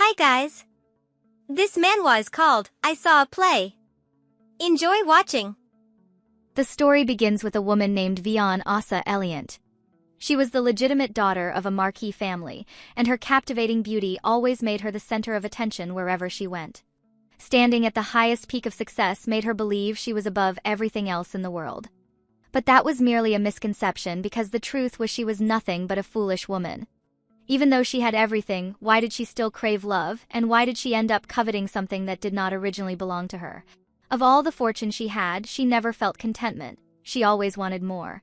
Hi guys. This manhwa is called I Saw a Play. Enjoy watching. The story begins with a woman named Vian Asa Eliant. She was the legitimate daughter of a marquee family, and her captivating beauty always made her the center of attention wherever she went. Standing at the highest peak of success made her believe she was above everything else in the world. But that was merely a misconception because the truth was she was nothing but a foolish woman. Even though she had everything, why did she still crave love, and why did she end up coveting something that did not originally belong to her? Of all the fortune she had, she never felt contentment. She always wanted more.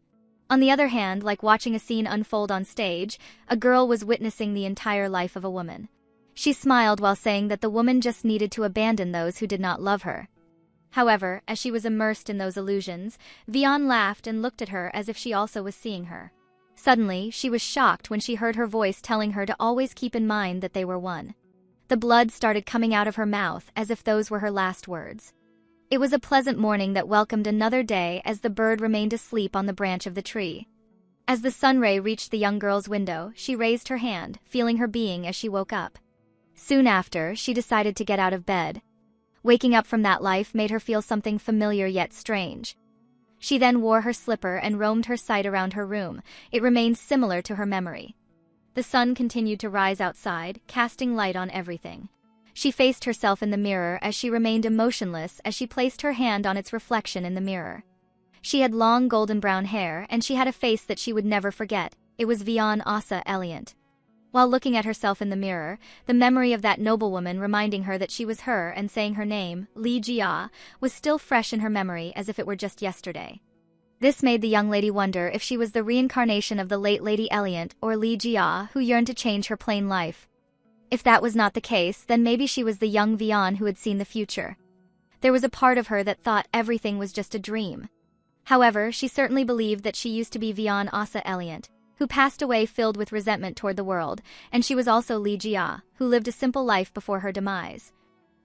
On the other hand, like watching a scene unfold on stage, a girl was witnessing the entire life of a woman. She smiled while saying that the woman just needed to abandon those who did not love her. However, as she was immersed in those illusions, Vian laughed and looked at her as if she also was seeing her. Suddenly, she was shocked when she heard her voice telling her to always keep in mind that they were one. The blood started coming out of her mouth as if those were her last words. It was a pleasant morning that welcomed another day as the bird remained asleep on the branch of the tree. As the sun ray reached the young girl's window, she raised her hand, feeling her being as she woke up. Soon after, she decided to get out of bed. Waking up from that life made her feel something familiar yet strange. She then wore her slipper and roamed her sight around her room. It remained similar to her memory. The sun continued to rise outside, casting light on everything. She faced herself in the mirror as she remained emotionless as she placed her hand on its reflection in the mirror. She had long golden brown hair and she had a face that she would never forget. It was Vian Asa Eliant. While looking at herself in the mirror, the memory of that noblewoman reminding her that she was her and saying her name, Li Jia, was still fresh in her memory as if it were just yesterday. This made the young lady wonder if she was the reincarnation of the late Lady Eliant or Li Jia who yearned to change her plain life. If that was not the case, then maybe she was the young Vian who had seen the future. There was a part of her that thought everything was just a dream. However, she certainly believed that she used to be Vian Asa Eliant, who passed away filled with resentment toward the world, and she was also Li Jia, who lived a simple life before her demise.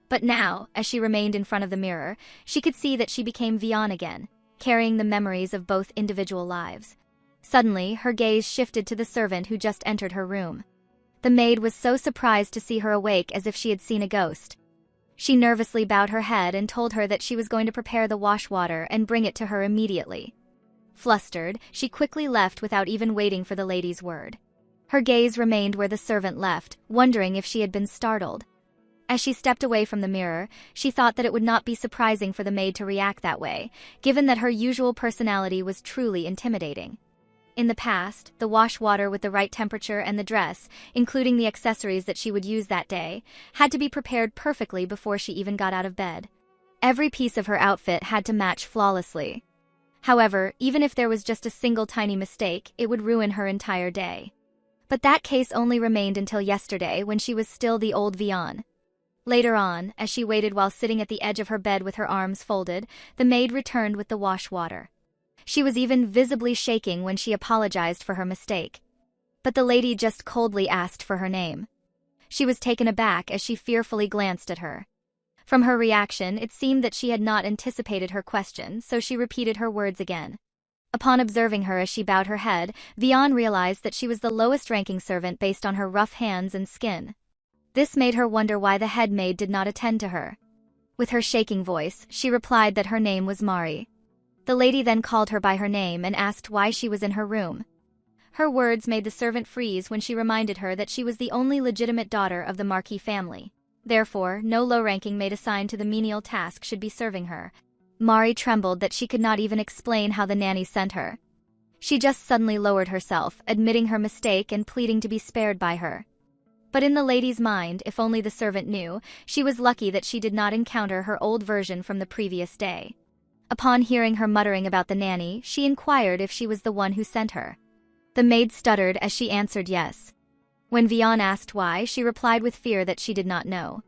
But now, as she remained in front of the mirror, she could see that she became Vian again, carrying the memories of both individual lives. Suddenly, her gaze shifted to the servant who just entered her room. The maid was so surprised to see her awake as if she had seen a ghost. She nervously bowed her head and told her that she was going to prepare the wash water and bring it to her immediately. Flustered, she quickly left without even waiting for the lady's word. Her gaze remained where the servant left, wondering if she had been startled. As she stepped away from the mirror, she thought that it would not be surprising for the maid to react that way, given that her usual personality was truly intimidating. In the past, the wash water with the right temperature and the dress, including the accessories that she would use that day, had to be prepared perfectly before she even got out of bed. Every piece of her outfit had to match flawlessly. However, even if there was just a single tiny mistake, it would ruin her entire day. But that case only remained until yesterday when she was still the old Vian. Later on, as she waited while sitting at the edge of her bed with her arms folded, the maid returned with the wash water. She was even visibly shaking when she apologized for her mistake. But the lady just coldly asked for her name. She was taken aback as she fearfully glanced at her. From her reaction, it seemed that she had not anticipated her question, so she repeated her words again. Upon observing her as she bowed her head, Vian realized that she was the lowest-ranking servant based on her rough hands and skin. This made her wonder why the head maid did not attend to her. With her shaking voice, she replied that her name was Mari. The lady then called her by her name and asked why she was in her room. Her words made the servant freeze when she reminded her that she was the only legitimate daughter of the Marquee family. Therefore, no low-ranking maid assigned to the menial task should be serving her. Mari trembled that she could not even explain how the nanny sent her. She just suddenly lowered herself, admitting her mistake and pleading to be spared by her. But in the lady's mind, if only the servant knew, she was lucky that she did not encounter her old version from the previous day. Upon hearing her muttering about the nanny, she inquired if she was the one who sent her. The maid stuttered as she answered yes. When Vian asked why, she replied with fear that she did not know.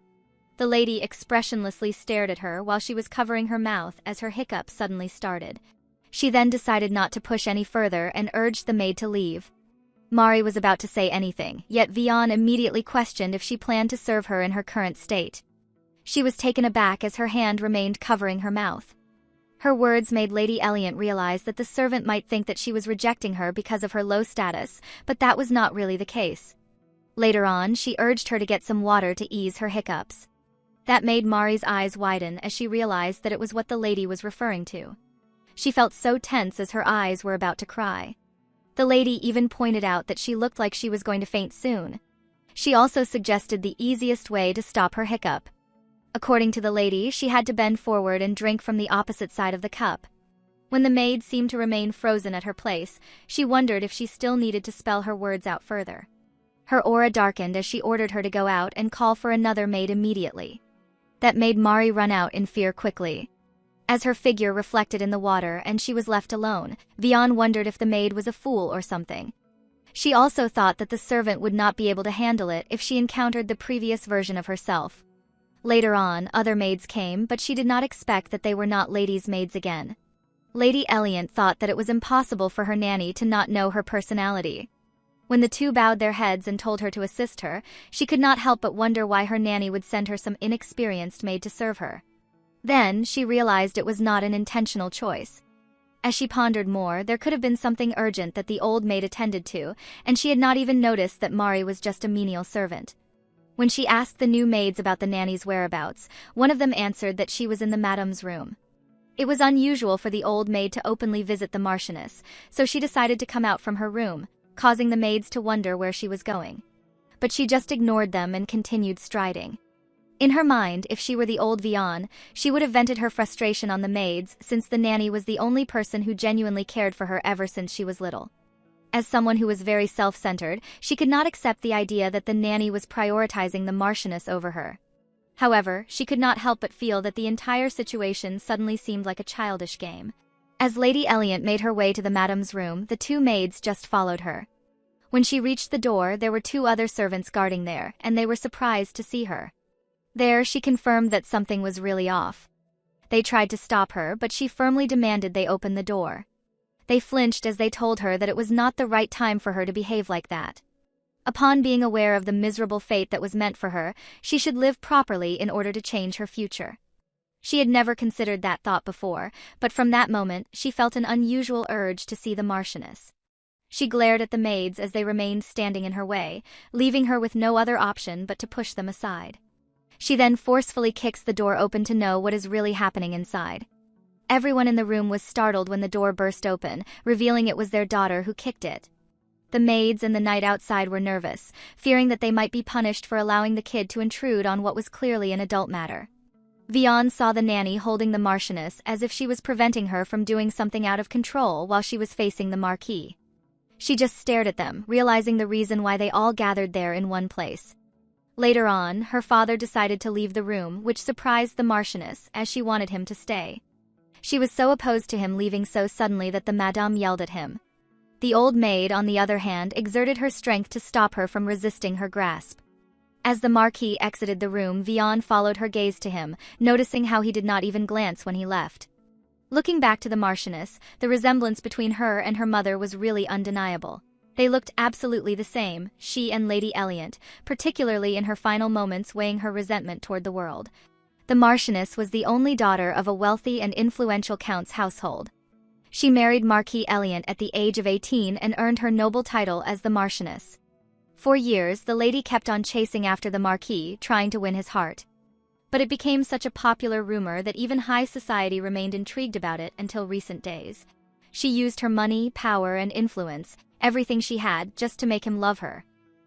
The lady expressionlessly stared at her while she was covering her mouth as her hiccup suddenly started. She then decided not to push any further and urged the maid to leave. Mari was about to say anything, yet Vian immediately questioned if she planned to serve her in her current state. She was taken aback as her hand remained covering her mouth. Her words made Lady Eliant realize that the servant might think that she was rejecting her because of her low status, but that was not really the case. Later on, she urged her to get some water to ease her hiccups. That made Mari's eyes widen as she realized that it was what the lady was referring to. She felt so tense as her eyes were about to cry. The lady even pointed out that she looked like she was going to faint soon. She also suggested the easiest way to stop her hiccup. According to the lady, she had to bend forward and drink from the opposite side of the cup. When the maid seemed to remain frozen at her place, she wondered if she still needed to spell her words out further. Her aura darkened as she ordered her to go out and call for another maid immediately. That made Mari run out in fear quickly. As her figure reflected in the water and she was left alone, Vian wondered if the maid was a fool or something. She also thought that the servant would not be able to handle it if she encountered the previous version of herself. Later on, other maids came, but she did not expect that they were not ladies' maids again. Lady Eliant thought that it was impossible for her nanny to not know her personality. When the two bowed their heads and told her to assist her, she could not help but wonder why her nanny would send her some inexperienced maid to serve her. Then, she realized it was not an intentional choice. As she pondered more, there could have been something urgent that the old maid attended to, and she had not even noticed that Mari was just a menial servant. When she asked the new maids about the nanny's whereabouts, one of them answered that she was in the madame's room. It was unusual for the old maid to openly visit the Marchioness, so she decided to come out from her room, causing the maids to wonder where she was going. But she just ignored them and continued striding. In her mind, if she were the old Vian, she would have vented her frustration on the maids, since the nanny was the only person who genuinely cared for her ever since she was little. As someone who was very self-centered, she could not accept the idea that the nanny was prioritizing the Marchioness over her. However, she could not help but feel that the entire situation suddenly seemed like a childish game. As Lady Eliant made her way to the madame's room, the two maids just followed her. When she reached the door, there were two other servants guarding there, and they were surprised to see her. There, she confirmed that something was really off. They tried to stop her, but she firmly demanded they open the door. They flinched as they told her that it was not the right time for her to behave like that. Upon being aware of the miserable fate that was meant for her, she should live properly in order to change her future. She had never considered that thought before, but from that moment, she felt an unusual urge to see the Marchioness. She glared at the maids as they remained standing in her way, leaving her with no other option but to push them aside. She then forcefully kicks the door open to know what is really happening inside. Everyone in the room was startled when the door burst open, revealing it was their daughter who kicked it. The maids and the knight outside were nervous, fearing that they might be punished for allowing the kid to intrude on what was clearly an adult matter. Vian saw the nanny holding the Marchioness as if she was preventing her from doing something out of control while she was facing the Marquis. She just stared at them, realizing the reason why they all gathered there in one place. Later on, her father decided to leave the room, which surprised the Marchioness, as she wanted him to stay. She was so opposed to him leaving so suddenly that the madame yelled at him. The old maid, on the other hand, exerted her strength to stop her from resisting her grasp. As the Marquis exited the room, Vian followed her gaze to him, noticing how he did not even glance when he left. Looking back to the Marchioness, the resemblance between her and her mother was really undeniable. They looked absolutely the same, she and Lady Eliant, particularly in her final moments weighing her resentment toward the world. The Marchioness was the only daughter of a wealthy and influential count's household. She married Marquis Eliant at the age of 18 and earned her noble title as the Marchioness. For years, the lady kept on chasing after the Marquis, trying to win his heart. But it became such a popular rumor that even high society remained intrigued about it until recent days. She used her money, power, and influence, everything she had, just to make him love her.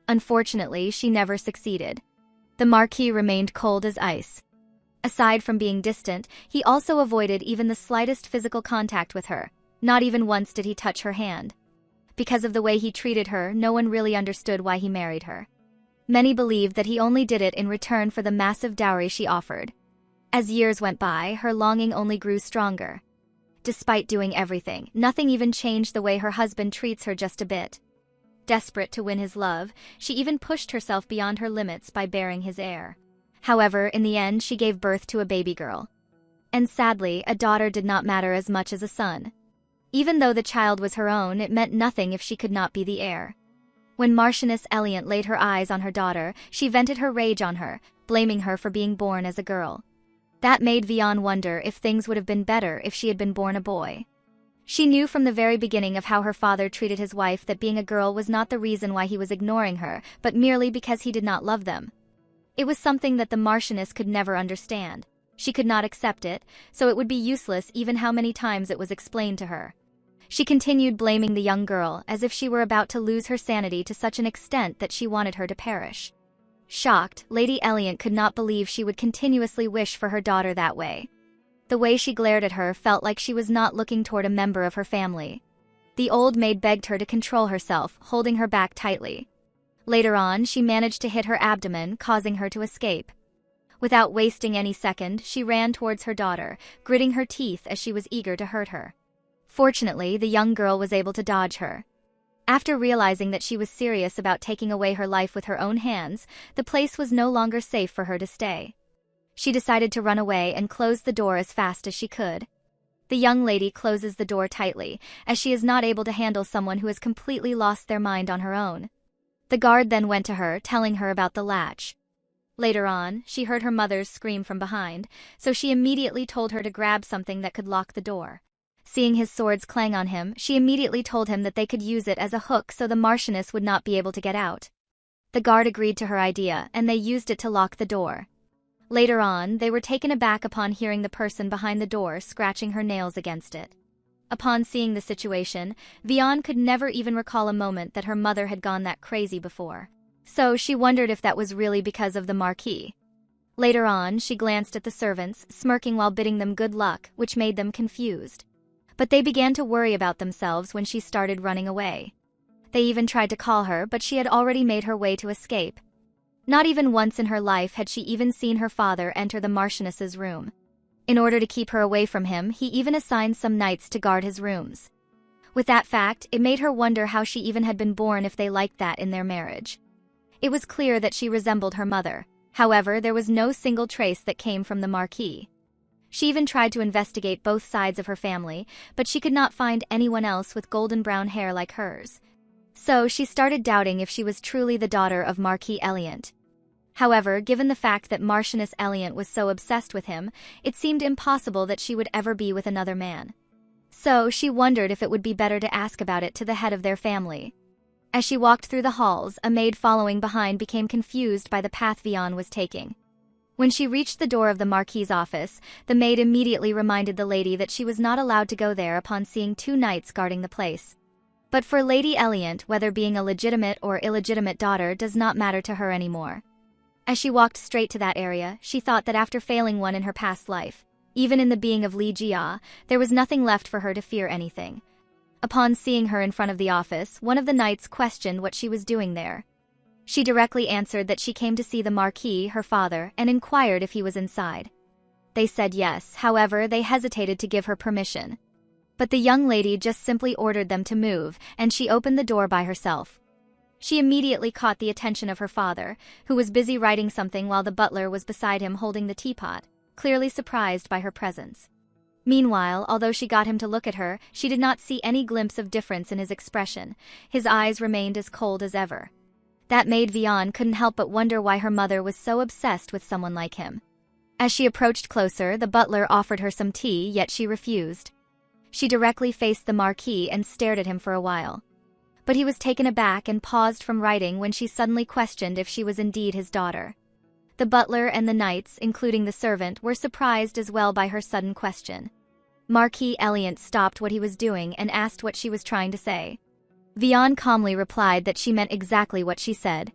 Unfortunately, she never succeeded. The Marquis remained cold as ice. Aside from being distant, he also avoided even the slightest physical contact with her. Not even once did he touch her hand. Because of the way he treated her, no one really understood why he married her. Many believed that he only did it in return for the massive dowry she offered. As years went by, her longing only grew stronger. Despite doing everything, nothing even changed the way her husband treats her just a bit. Desperate to win his love, she even pushed herself beyond her limits by bearing his heir. However, in the end, she gave birth to a baby girl. And sadly, a daughter did not matter as much as a son. Even though the child was her own, it meant nothing if she could not be the heir. When Marchioness Eliant laid her eyes on her daughter, she vented her rage on her, blaming her for being born as a girl. That made Vian wonder if things would have been better if she had been born a boy. She knew from the very beginning of how her father treated his wife that being a girl was not the reason why he was ignoring her, but merely because he did not love them. It was something that the Marchioness could never understand. She could not accept it, so it would be useless even how many times it was explained to her. She continued blaming the young girl, as if she were about to lose her sanity to such an extent that she wanted her to perish. Shocked, Lady Eliant could not believe she would continuously wish for her daughter that way. The way she glared at her felt like she was not looking toward a member of her family. The old maid begged her to control herself, holding her back tightly. Later on, she managed to hit her abdomen, causing her to escape. Without wasting any second, she ran towards her daughter, gritting her teeth as she was eager to hurt her. Fortunately, the young girl was able to dodge her. After realizing that she was serious about taking away her life with her own hands, the place was no longer safe for her to stay. She decided to run away and close the door as fast as she could. The young lady closes the door tightly, as she is not able to handle someone who has completely lost their mind on her own. The guard then went to her, telling her about the latch. Later on, she heard her mother's scream from behind, so she immediately told her to grab something that could lock the door. Seeing his swords clang on him, she immediately told him that they could use it as a hook so the Marchioness would not be able to get out. The guard agreed to her idea, and they used it to lock the door. Later on, they were taken aback upon hearing the person behind the door scratching her nails against it. Upon seeing the situation, Vian could never even recall a moment that her mother had gone that crazy before. So she wondered if that was really because of the Marquis. Later on, she glanced at the servants, smirking while bidding them good luck, which made them confused. But they began to worry about themselves when she started running away. They even tried to call her, but she had already made her way to escape. Not even once in her life had she even seen her father enter the Marchioness's room. In order to keep her away from him, he even assigned some knights to guard his rooms. With that fact, it made her wonder how she even had been born if they liked that in their marriage. It was clear that she resembled her mother. However, there was no single trace that came from the Marquis. She even tried to investigate both sides of her family, but she could not find anyone else with golden brown hair like hers. So she started doubting if she was truly the daughter of Marquis Eliant. However, given the fact that Marchioness Eliant was so obsessed with him, it seemed impossible that she would ever be with another man. So she wondered if it would be better to ask about it to the head of their family. As she walked through the halls, a maid following behind became confused by the path Vian was taking. When she reached the door of the Marquis's office, the maid immediately reminded the lady that she was not allowed to go there upon seeing two knights guarding the place. But for Lady Eliant, whether being a legitimate or illegitimate daughter does not matter to her anymore. As she walked straight to that area, she thought that after failing one in her past life, even in the being of Li Jia, there was nothing left for her to fear anything. Upon seeing her in front of the office, one of the knights questioned what she was doing there. She directly answered that she came to see the Marquis, her father, and inquired if he was inside. They said yes, however, they hesitated to give her permission. But the young lady just simply ordered them to move, and she opened the door by herself. She immediately caught the attention of her father, who was busy writing something while the butler was beside him holding the teapot, clearly surprised by her presence. Meanwhile, although she got him to look at her, she did not see any glimpse of difference in his expression. His eyes remained as cold as ever. That made Vian couldn't help but wonder why her mother was so obsessed with someone like him. As she approached closer, the butler offered her some tea, yet she refused. She directly faced the Marquis and stared at him for a while. But he was taken aback and paused from writing when she suddenly questioned if she was indeed his daughter. The butler and the knights, including the servant, were surprised as well by her sudden question. Marquis Eliant stopped what he was doing and asked what she was trying to say. Vian calmly replied that she meant exactly what she said.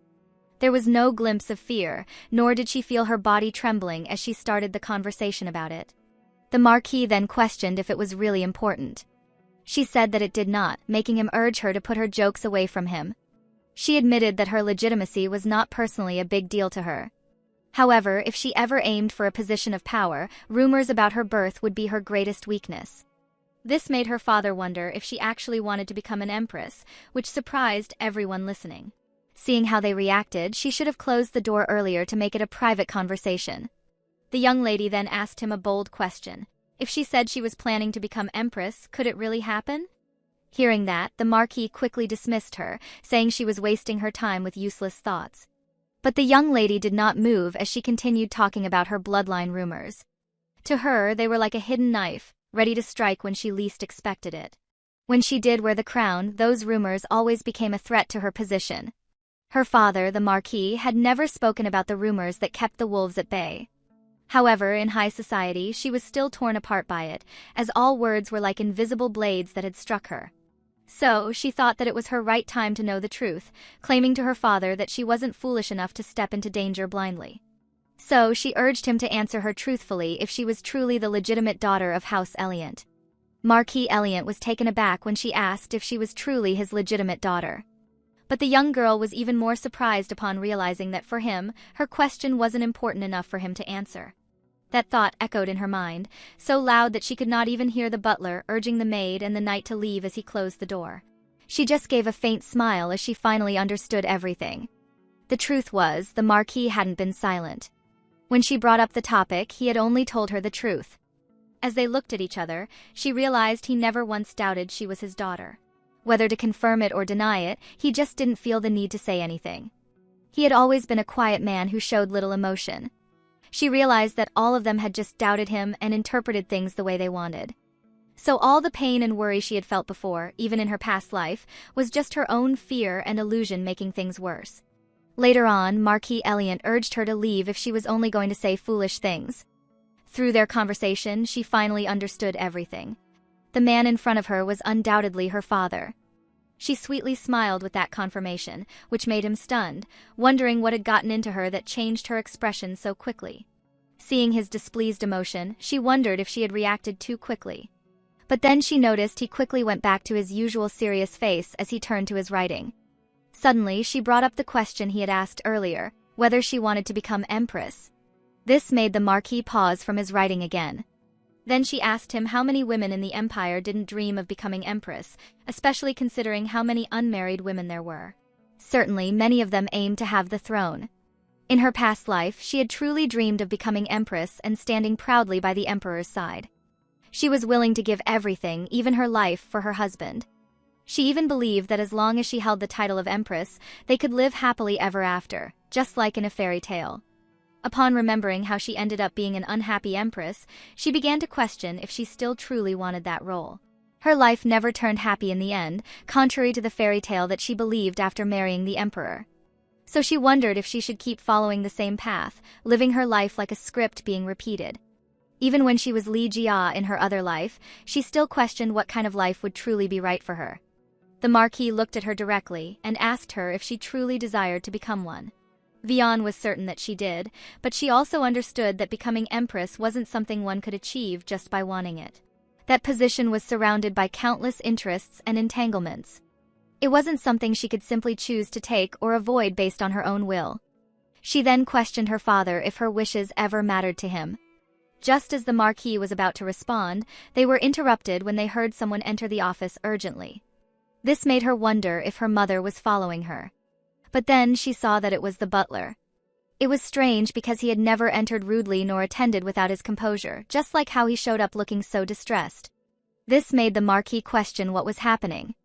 There was no glimpse of fear, nor did she feel her body trembling as she started the conversation about it. The Marquis then questioned if it was really important. She said that it did not, making him urge her to put her jokes away from him. She admitted that her legitimacy was not personally a big deal to her. However, if she ever aimed for a position of power, rumors about her birth would be her greatest weakness. This made her father wonder if she actually wanted to become an empress, which surprised everyone listening. Seeing how they reacted, she should have closed the door earlier to make it a private conversation. The young lady then asked him a bold question. If she said she was planning to become empress, could it really happen? Hearing that, the Marquis quickly dismissed her, saying she was wasting her time with useless thoughts. But the young lady did not move as she continued talking about her bloodline rumors. To her, they were like a hidden knife, ready to strike when she least expected it. When she did wear the crown, those rumors always became a threat to her position. Her father, the Marquis, had never spoken about the rumors that kept the wolves at bay. However, in high society, she was still torn apart by it, as all words were like invisible blades that had struck her. So, she thought that it was her right time to know the truth, claiming to her father that she wasn't foolish enough to step into danger blindly. So, she urged him to answer her truthfully if she was truly the legitimate daughter of House Eliant. Marquis Eliant was taken aback when she asked if she was truly his legitimate daughter. But the young girl was even more surprised upon realizing that for him, her question wasn't important enough for him to answer. That thought echoed in her mind, so loud that she could not even hear the butler urging the maid and the knight to leave as he closed the door. She just gave a faint smile as she finally understood everything. The truth was, the Marquis hadn't been silent. When she brought up the topic, he had only told her the truth. As they looked at each other, she realized he never once doubted she was his daughter. Whether to confirm it or deny it, he just didn't feel the need to say anything. He had always been a quiet man who showed little emotion. She realized that all of them had just doubted him and interpreted things the way they wanted. So all the pain and worry she had felt before, even in her past life, was just her own fear and illusion making things worse. Later on, Marquis Eliant urged her to leave if she was only going to say foolish things. Through their conversation, she finally understood everything. The man in front of her was undoubtedly her father. She sweetly smiled with that confirmation, which made him stunned, wondering what had gotten into her that changed her expression so quickly. Seeing his displeased emotion, she wondered if she had reacted too quickly. But then she noticed he quickly went back to his usual serious face as he turned to his writing. Suddenly, she brought up the question he had asked earlier, whether she wanted to become Empress. This made the Marquis pause from his writing again. Then she asked him how many women in the Empire didn't dream of becoming Empress, especially considering how many unmarried women there were. Certainly, many of them aimed to have the throne. In her past life, she had truly dreamed of becoming Empress and standing proudly by the Emperor's side. She was willing to give everything, even her life, for her husband. She even believed that as long as she held the title of Empress, they could live happily ever after, just like in a fairy tale. Upon remembering how she ended up being an unhappy Empress, she began to question if she still truly wanted that role. Her life never turned happy in the end, contrary to the fairy tale that she believed after marrying the Emperor. So she wondered if she should keep following the same path, living her life like a script being repeated. Even when she was Li Jia in her other life, she still questioned what kind of life would truly be right for her. The Marquis looked at her directly and asked her if she truly desired to become one. Vian was certain that she did, but she also understood that becoming Empress wasn't something one could achieve just by wanting it. That position was surrounded by countless interests and entanglements. It wasn't something she could simply choose to take or avoid based on her own will. She then questioned her father if her wishes ever mattered to him. Just as the Marquis was about to respond, they were interrupted when they heard someone enter the office urgently. This made her wonder if her mother was following her. But then she saw that it was the butler. It was strange because he had never entered rudely nor attended without his composure, just like how he showed up looking so distressed. This made the Marquis question what was happening.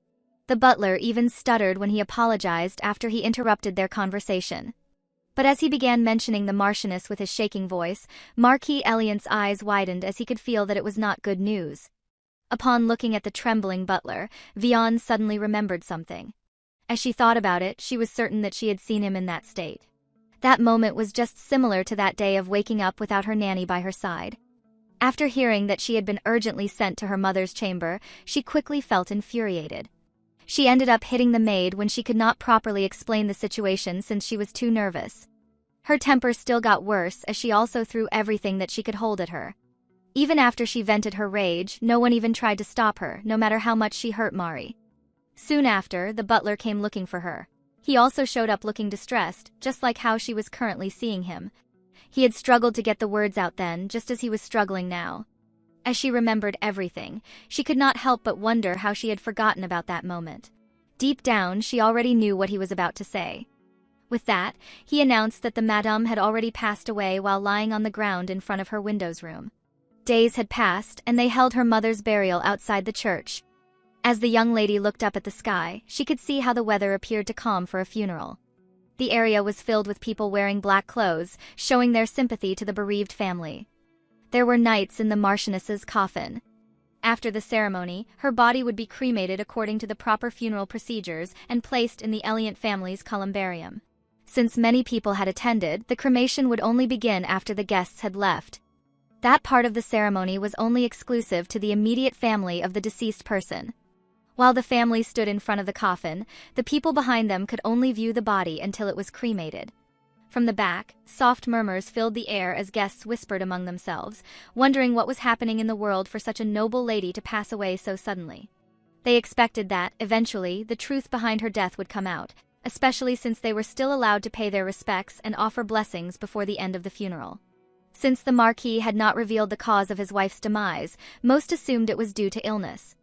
The butler even stuttered when he apologized after he interrupted their conversation. But as he began mentioning the Marchioness with his shaking voice, Marquis Eliant's eyes widened as he could feel that it was not good news. Upon looking at the trembling butler, Vian suddenly remembered something. As she thought about it, she was certain that she had seen him in that state. That moment was just similar to that day of waking up without her nanny by her side. After hearing that she had been urgently sent to her mother's chamber, she quickly felt infuriated. She ended up hitting the maid when she could not properly explain the situation since she was too nervous. Her temper still got worse as she also threw everything that she could hold at her. Even after she vented her rage, no one even tried to stop her, no matter how much she hurt Mari. Soon after, the butler came looking for her. He also showed up looking distressed, just like how she was currently seeing him. He had struggled to get the words out then, just as he was struggling now. As she remembered everything, she could not help but wonder how she had forgotten about that moment. Deep down, she already knew what he was about to say. With that, he announced that the madame had already passed away while lying on the ground in front of her widow's room. Days had passed, and they held her mother's burial outside the church. As the young lady looked up at the sky, she could see how the weather appeared to calm for a funeral. The area was filled with people wearing black clothes, showing their sympathy to the bereaved family. There were knights in the Marchioness's coffin. After the ceremony, her body would be cremated according to the proper funeral procedures and placed in the Lant family's columbarium. Since many people had attended, the cremation would only begin after the guests had left. That part of the ceremony was only exclusive to the immediate family of the deceased person. While the family stood in front of the coffin, the people behind them could only view the body until it was cremated. From the back, soft murmurs filled the air as guests whispered among themselves, wondering what was happening in the world for such a noble lady to pass away so suddenly. They expected that, eventually, the truth behind her death would come out, especially since they were still allowed to pay their respects and offer blessings before the end of the funeral. Since the Marquis had not revealed the cause of his wife's demise, most assumed it was due to illness.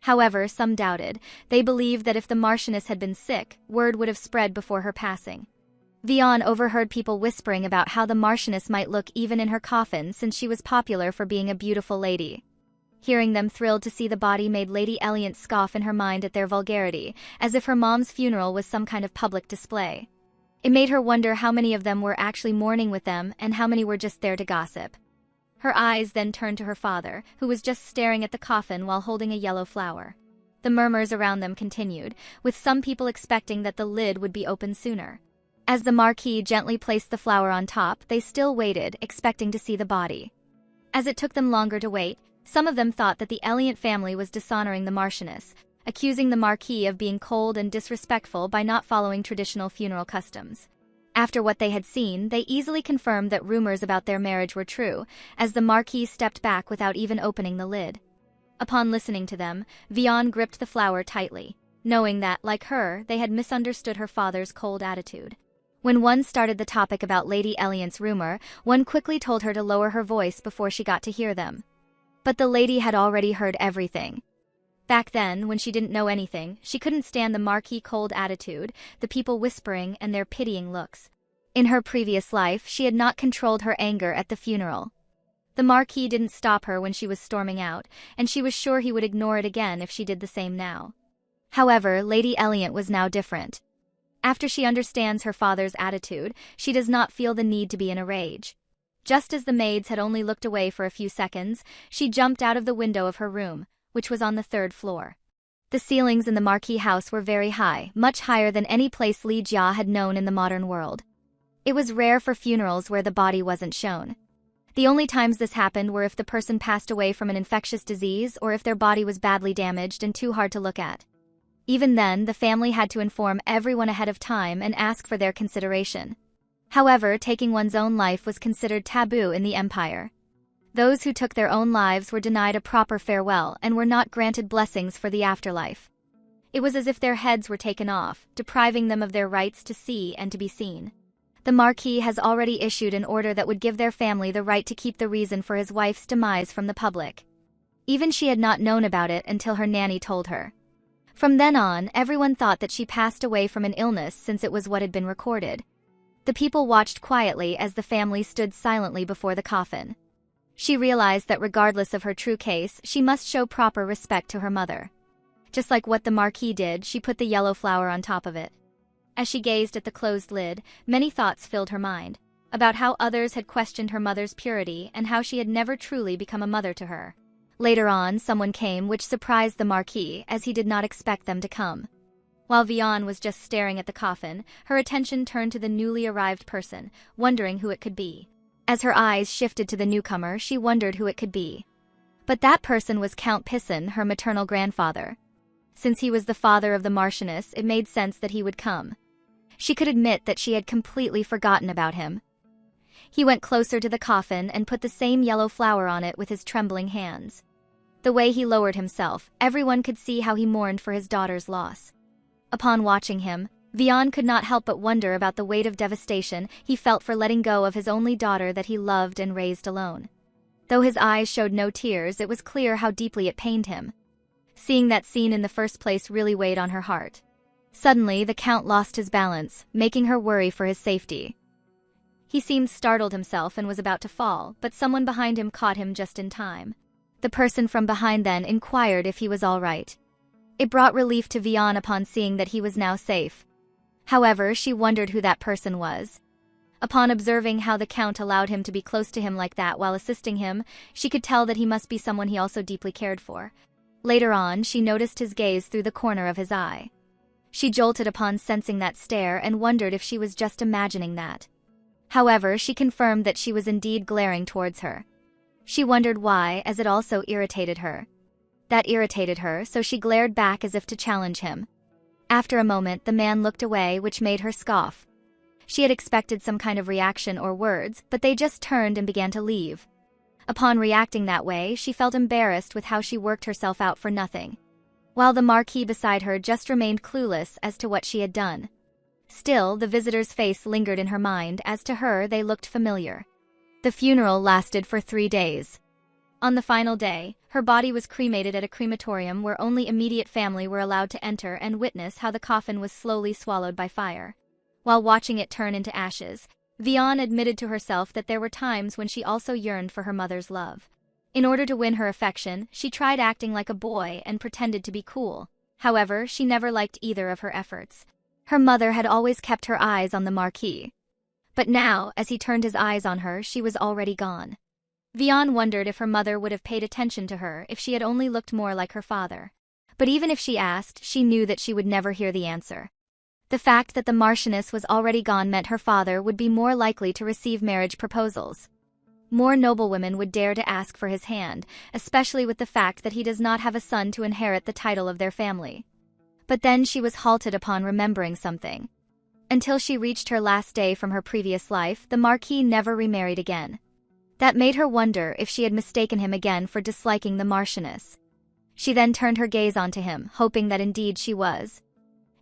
However, some doubted. They believed that if the Marchioness had been sick, word would have spread before her passing. Vian overheard people whispering about how the Marchioness might look even in her coffin since she was popular for being a beautiful lady. Hearing them thrilled to see the body made Lady Lant scoff in her mind at their vulgarity, as if her mom's funeral was some kind of public display. It made her wonder how many of them were actually mourning with them and how many were just there to gossip. Her eyes then turned to her father, who was just staring at the coffin while holding a yellow flower. The murmurs around them continued, with some people expecting that the lid would be opened sooner. As the Marquis gently placed the flower on top, they still waited, expecting to see the body. As it took them longer to wait, some of them thought that the Lant family was dishonoring the Marchioness, accusing the Marquis of being cold and disrespectful by not following traditional funeral customs. After what they had seen, they easily confirmed that rumors about their marriage were true, as the Marquis stepped back without even opening the lid. Upon listening to them, Vian gripped the flower tightly, knowing that, like her, they had misunderstood her father's cold attitude. When one started the topic about Lady Lant's rumor, one quickly told her to lower her voice before she got to hear them. But the lady had already heard everything. Back then, when she didn't know anything, she couldn't stand the Marquis' cold attitude, the people whispering, and their pitying looks. In her previous life, she had not controlled her anger at the funeral. The Marquis didn't stop her when she was storming out, and she was sure he would ignore it again if she did the same now. However, Lady Lant was now different. After she understands her father's attitude, she does not feel the need to be in a rage. Just as the maids had only looked away for a few seconds, she jumped out of the window of her room, which was on the 3rd floor. The ceilings in the Marquis house were very high, much higher than any place Li Jia had known in the modern world. It was rare for funerals where the body wasn't shown. The only times this happened were if the person passed away from an infectious disease or if their body was badly damaged and too hard to look at. Even then, the family had to inform everyone ahead of time and ask for their consideration. However, taking one's own life was considered taboo in the empire. Those who took their own lives were denied a proper farewell and were not granted blessings for the afterlife. It was as if their heads were taken off, depriving them of their rights to see and to be seen. The Marquis has already issued an order that would give their family the right to keep the reason for his wife's demise from the public. Even she had not known about it until her nanny told her. From then on, everyone thought that she passed away from an illness since it was what had been recorded. The people watched quietly as the family stood silently before the coffin. She realized that regardless of her true case, she must show proper respect to her mother. Just like what the Marquis did, she put the yellow flower on top of it. As she gazed at the closed lid, many thoughts filled her mind, about how others had questioned her mother's purity and how she had never truly become a mother to her. Later on, someone came which surprised the Marquis, as he did not expect them to come. While Vian was just staring at the coffin, her attention turned to the newly arrived person, wondering who it could be. As her eyes shifted to the newcomer, she wondered who it could be. But that person was Count Pisson, her maternal grandfather. Since he was the father of the Marchioness, it made sense that he would come. She could admit that she had completely forgotten about him. He went closer to the coffin and put the same yellow flower on it with his trembling hands. The way he lowered himself, everyone could see how he mourned for his daughter's loss. Upon watching him, Vian could not help but wonder about the weight of devastation he felt for letting go of his only daughter that he loved and raised alone. Though his eyes showed no tears, it was clear how deeply it pained him. Seeing that scene in the first place really weighed on her heart. Suddenly, the Count lost his balance, making her worry for his safety. He seemed startled himself and was about to fall, but someone behind him caught him just in time. The person from behind then inquired if he was all right. It brought relief to Vian upon seeing that he was now safe. However, she wondered who that person was. Upon observing how the Count allowed him to be close to him like that while assisting him, she could tell that he must be someone he also deeply cared for. Later on, she noticed his gaze through the corner of his eye. She jolted upon sensing that stare and wondered if she was just imagining that. However, she confirmed that she was indeed glaring towards her. She wondered why, as it also irritated her. That irritated her, so she glared back as if to challenge him. After a moment, the man looked away, which made her scoff. She had expected some kind of reaction or words, but they just turned and began to leave. Upon reacting that way, she felt embarrassed with how she worked herself out for nothing, while the Marquis beside her just remained clueless as to what she had done. Still, the visitor's face lingered in her mind. As to her, they looked familiar. The funeral lasted for 3 days. On the final day, her body was cremated at a crematorium where only immediate family were allowed to enter and witness how the coffin was slowly swallowed by fire. While watching it turn into ashes, Vian admitted to herself that there were times when she also yearned for her mother's love. In order to win her affection, she tried acting like a boy and pretended to be cool. However, she never liked either of her efforts. Her mother had always kept her eyes on the Marquis. But now, as he turned his eyes on her, she was already gone. Vian wondered if her mother would have paid attention to her if she had only looked more like her father. But even if she asked, she knew that she would never hear the answer. The fact that the Marchioness was already gone meant her father would be more likely to receive marriage proposals. More noblewomen would dare to ask for his hand, especially with the fact that he does not have a son to inherit the title of their family. But then she was halted upon remembering something. Until she reached her last day from her previous life, the Marquis never remarried again. That made her wonder if she had mistaken him again for disliking the Marchioness. She then turned her gaze onto him, hoping that indeed she was.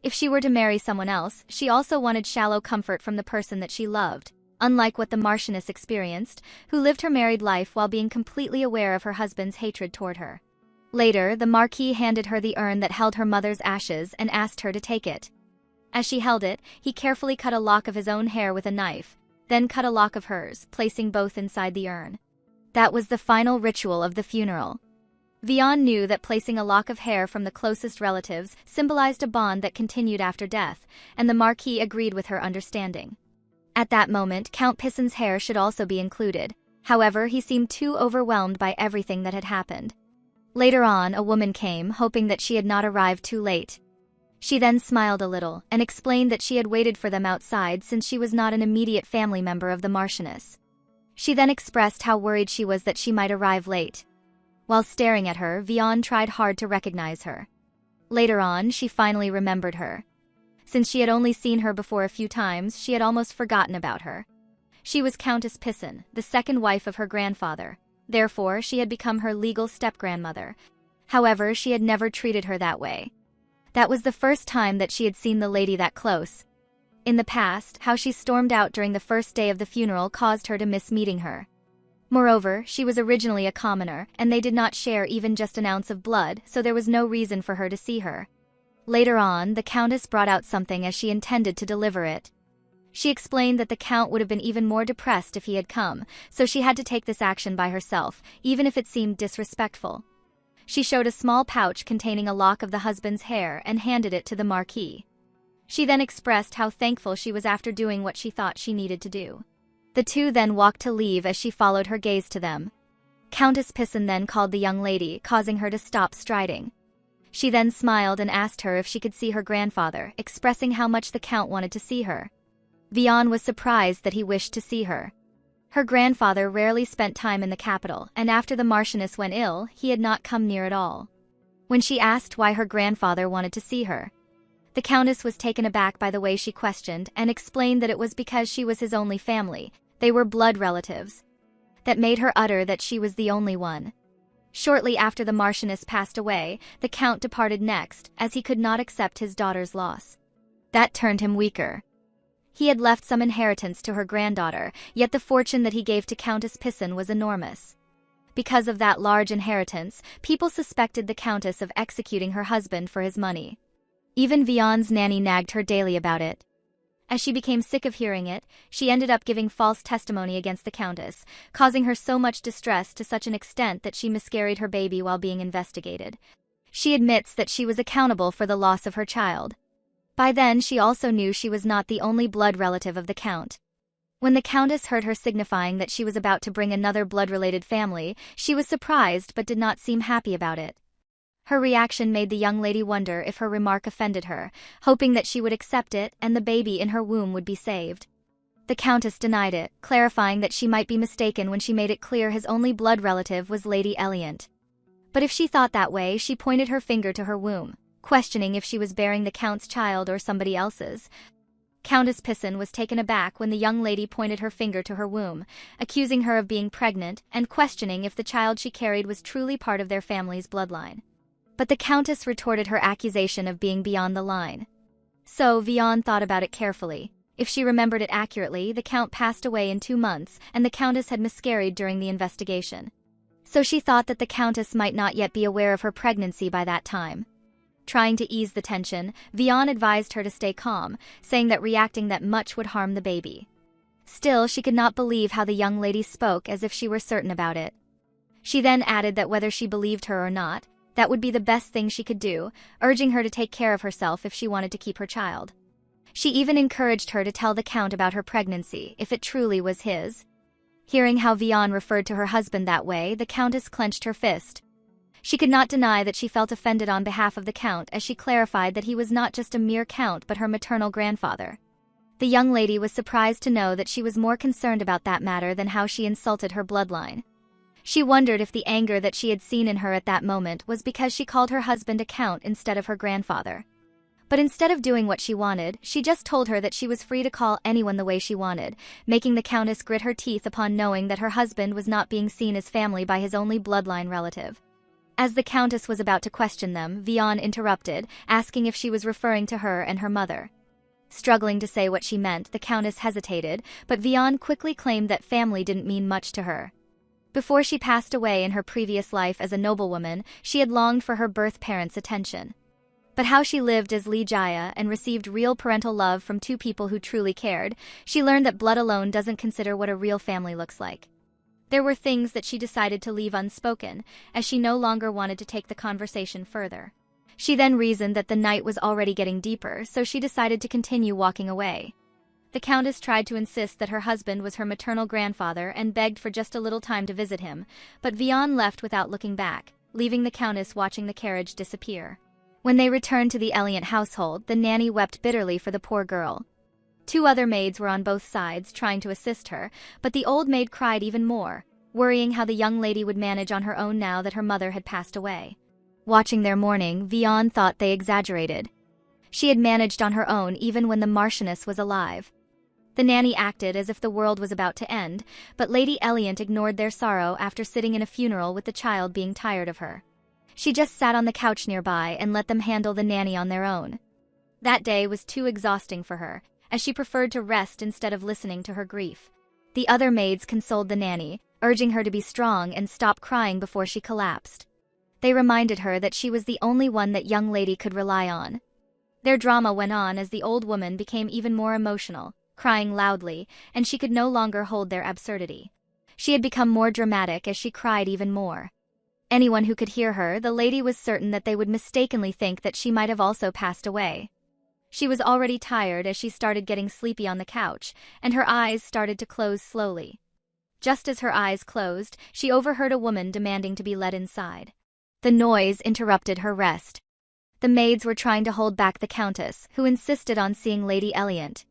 If she were to marry someone else, she also wanted shallow comfort from the person that she loved, unlike what the Marchioness experienced, who lived her married life while being completely aware of her husband's hatred toward her. Later, the Marquis handed her the urn that held her mother's ashes and asked her to take it. As she held it, he carefully cut a lock of his own hair with a knife, then cut a lock of hers, placing both inside the urn. That was the final ritual of the funeral. Vian knew that placing a lock of hair from the closest relatives symbolized a bond that continued after death, and the Marquis agreed with her understanding. At that moment, Count Pissen's hair should also be included. However, he seemed too overwhelmed by everything that had happened. Later on, a woman came, hoping that she had not arrived too late. She then smiled a little, and explained that she had waited for them outside since she was not an immediate family member of the Marchioness. She then expressed how worried she was that she might arrive late. While staring at her, Vian tried hard to recognize her. Later on, she finally remembered her. Since she had only seen her before a few times, she had almost forgotten about her. She was Countess Pissen, the second wife of her grandfather. Therefore, she had become her legal step-grandmother. However, she had never treated her that way. That was the first time that she had seen the lady that close. In the past, how she stormed out during the first day of the funeral caused her to miss meeting her. Moreover, she was originally a commoner, and they did not share even just an ounce of blood, so there was no reason for her to see her. Later on, the Countess brought out something as she intended to deliver it. She explained that the Count would have been even more depressed if he had come, so she had to take this action by herself, even if it seemed disrespectful. She showed a small pouch containing a lock of the husband's hair and handed it to the Marquis. She then expressed how thankful she was after doing what she thought she needed to do. The two then walked to leave as she followed her gaze to them. Countess Pissen then called the young lady, causing her to stop striding. She then smiled and asked her if she could see her grandfather, expressing how much the Count wanted to see her. Vian was surprised that he wished to see her. Her grandfather rarely spent time in the capital, and after the Marchioness went ill, he had not come near at all. When she asked why her grandfather wanted to see her, the Countess was taken aback by the way she questioned and explained that it was because she was his only family. They were blood relatives. That made her utter that she was the only one. Shortly after the Marchioness passed away, the Count departed next, as he could not accept his daughter's loss. That turned him weaker. He had left some inheritance to her granddaughter, yet the fortune that he gave to Countess Pissen was enormous. Because of that large inheritance, people suspected the Countess of executing her husband for his money. Even Vian's nanny nagged her daily about it. As she became sick of hearing it, she ended up giving false testimony against the Countess, causing her so much distress to such an extent that she miscarried her baby while being investigated. She admits that she was accountable for the loss of her child. By then she also knew she was not the only blood relative of the Count. When the Countess heard her signifying that she was about to bring another blood-related family, she was surprised but did not seem happy about it. Her reaction made the young lady wonder if her remark offended her, hoping that she would accept it and the baby in her womb would be saved. The Countess denied it, clarifying that she might be mistaken when she made it clear his only blood relative was Lady Eliant. But if she thought that way, she pointed her finger to her womb, questioning if she was bearing the Count's child or somebody else's. Countess Pisson was taken aback when the young lady pointed her finger to her womb, accusing her of being pregnant and questioning if the child she carried was truly part of their family's bloodline. But the Countess retorted her accusation of being beyond the line. So Vian thought about it carefully. If she remembered it accurately, the Count passed away in 2 months, and the Countess had miscarried during the investigation. So she thought that the Countess might not yet be aware of her pregnancy by that time. Trying to ease the tension, Vian advised her to stay calm, saying that reacting that much would harm the baby. Still, she could not believe how the young lady spoke as if she were certain about it. She then added that whether she believed her or not, that would be the best thing she could do, urging her to take care of herself if she wanted to keep her child. She even encouraged her to tell the Count about her pregnancy, if it truly was his. Hearing how Vian referred to her husband that way, the Countess clenched her fist. She could not deny that she felt offended on behalf of the Count as she clarified that he was not just a mere Count but her maternal grandfather. The young lady was surprised to know that she was more concerned about that matter than how she insulted her bloodline. She wondered if the anger that she had seen in her at that moment was because she called her husband a Count instead of her grandfather. But instead of doing what she wanted, she just told her that she was free to call anyone the way she wanted, making the Countess grit her teeth upon knowing that her husband was not being seen as family by his only bloodline relative. As the Countess was about to question them, Vian interrupted, asking if she was referring to her and her mother. Struggling to say what she meant, the Countess hesitated, but Vian quickly claimed that family didn't mean much to her. Before she passed away in her previous life as a noblewoman, she had longed for her birth parents' attention. But how she lived as Lee Jaya and received real parental love from 2 people who truly cared, she learned that blood alone doesn't consider what a real family looks like. There were things that she decided to leave unspoken, as she no longer wanted to take the conversation further. She then reasoned that the night was already getting deeper, so she decided to continue walking away. The Countess tried to insist that her husband was her maternal grandfather and begged for just a little time to visit him, but Vian left without looking back, leaving the Countess watching the carriage disappear. When they returned to the Eliant household, the nanny wept bitterly for the poor girl. 2 other maids were on both sides, trying to assist her, but the old maid cried even more, worrying how the young lady would manage on her own now that her mother had passed away. Watching their mourning, Vian thought they exaggerated. She had managed on her own even when the Marchioness was alive. The nanny acted as if the world was about to end, but Lady Eliant ignored their sorrow after sitting in a funeral with the child being tired of her. She just sat on the couch nearby and let them handle the nanny on their own. That day was too exhausting for her, as she preferred to rest instead of listening to her grief. The other maids consoled the nanny, urging her to be strong and stop crying before she collapsed. They reminded her that she was the only one that young lady could rely on. Their drama went on as the old woman became even more emotional, crying loudly, and she could no longer hold their absurdity. She had become more dramatic as she cried even more. Anyone who could hear her, the lady was certain that they would mistakenly think that she might have also passed away. She was already tired as she started getting sleepy on the couch, and her eyes started to close slowly. Just as her eyes closed, she overheard a woman demanding to be let inside. The noise interrupted her rest. The maids were trying to hold back the Countess, who insisted on seeing Lady Eliant.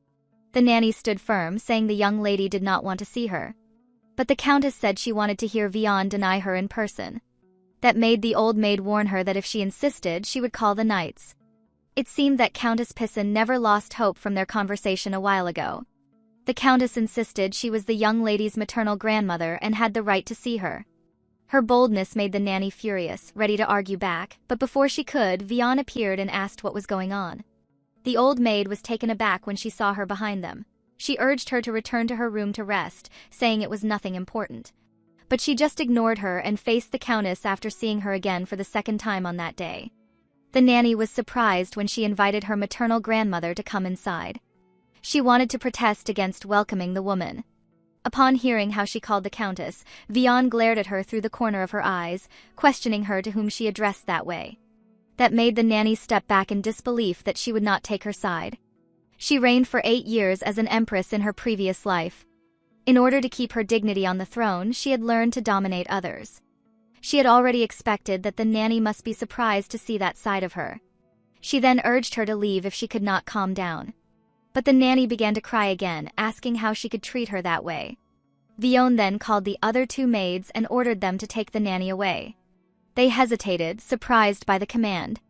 The nanny stood firm, saying the young lady did not want to see her. But the Countess said she wanted to hear Vian deny her in person. That made the old maid warn her that if she insisted, she would call the knights. It seemed that Countess Pisson never lost hope from their conversation a while ago. The Countess insisted she was the young lady's maternal grandmother and had the right to see her. Her boldness made the nanny furious, ready to argue back, but before she could, Vian appeared and asked what was going on. The old maid was taken aback when she saw her behind them. She urged her to return to her room to rest, saying it was nothing important. But she just ignored her and faced the Countess after seeing her again for the second time on that day. The nanny was surprised when she invited her maternal grandmother to come inside. She wanted to protest against welcoming the woman. Upon hearing how she called the Countess, Vian glared at her through the corner of her eyes, questioning her to whom she addressed that way. That made the nanny step back in disbelief that she would not take her side. She reigned for 8 years as an empress in her previous life, In order to keep her dignity on the throne, she had learned to dominate others. She had already expected that the nanny must be surprised to see that side of her. She then urged her to leave if she could not calm down. But the nanny began to cry again, asking how she could treat her that way. Vion then called the other two maids and ordered them to take the nanny away. They hesitated, surprised by the command.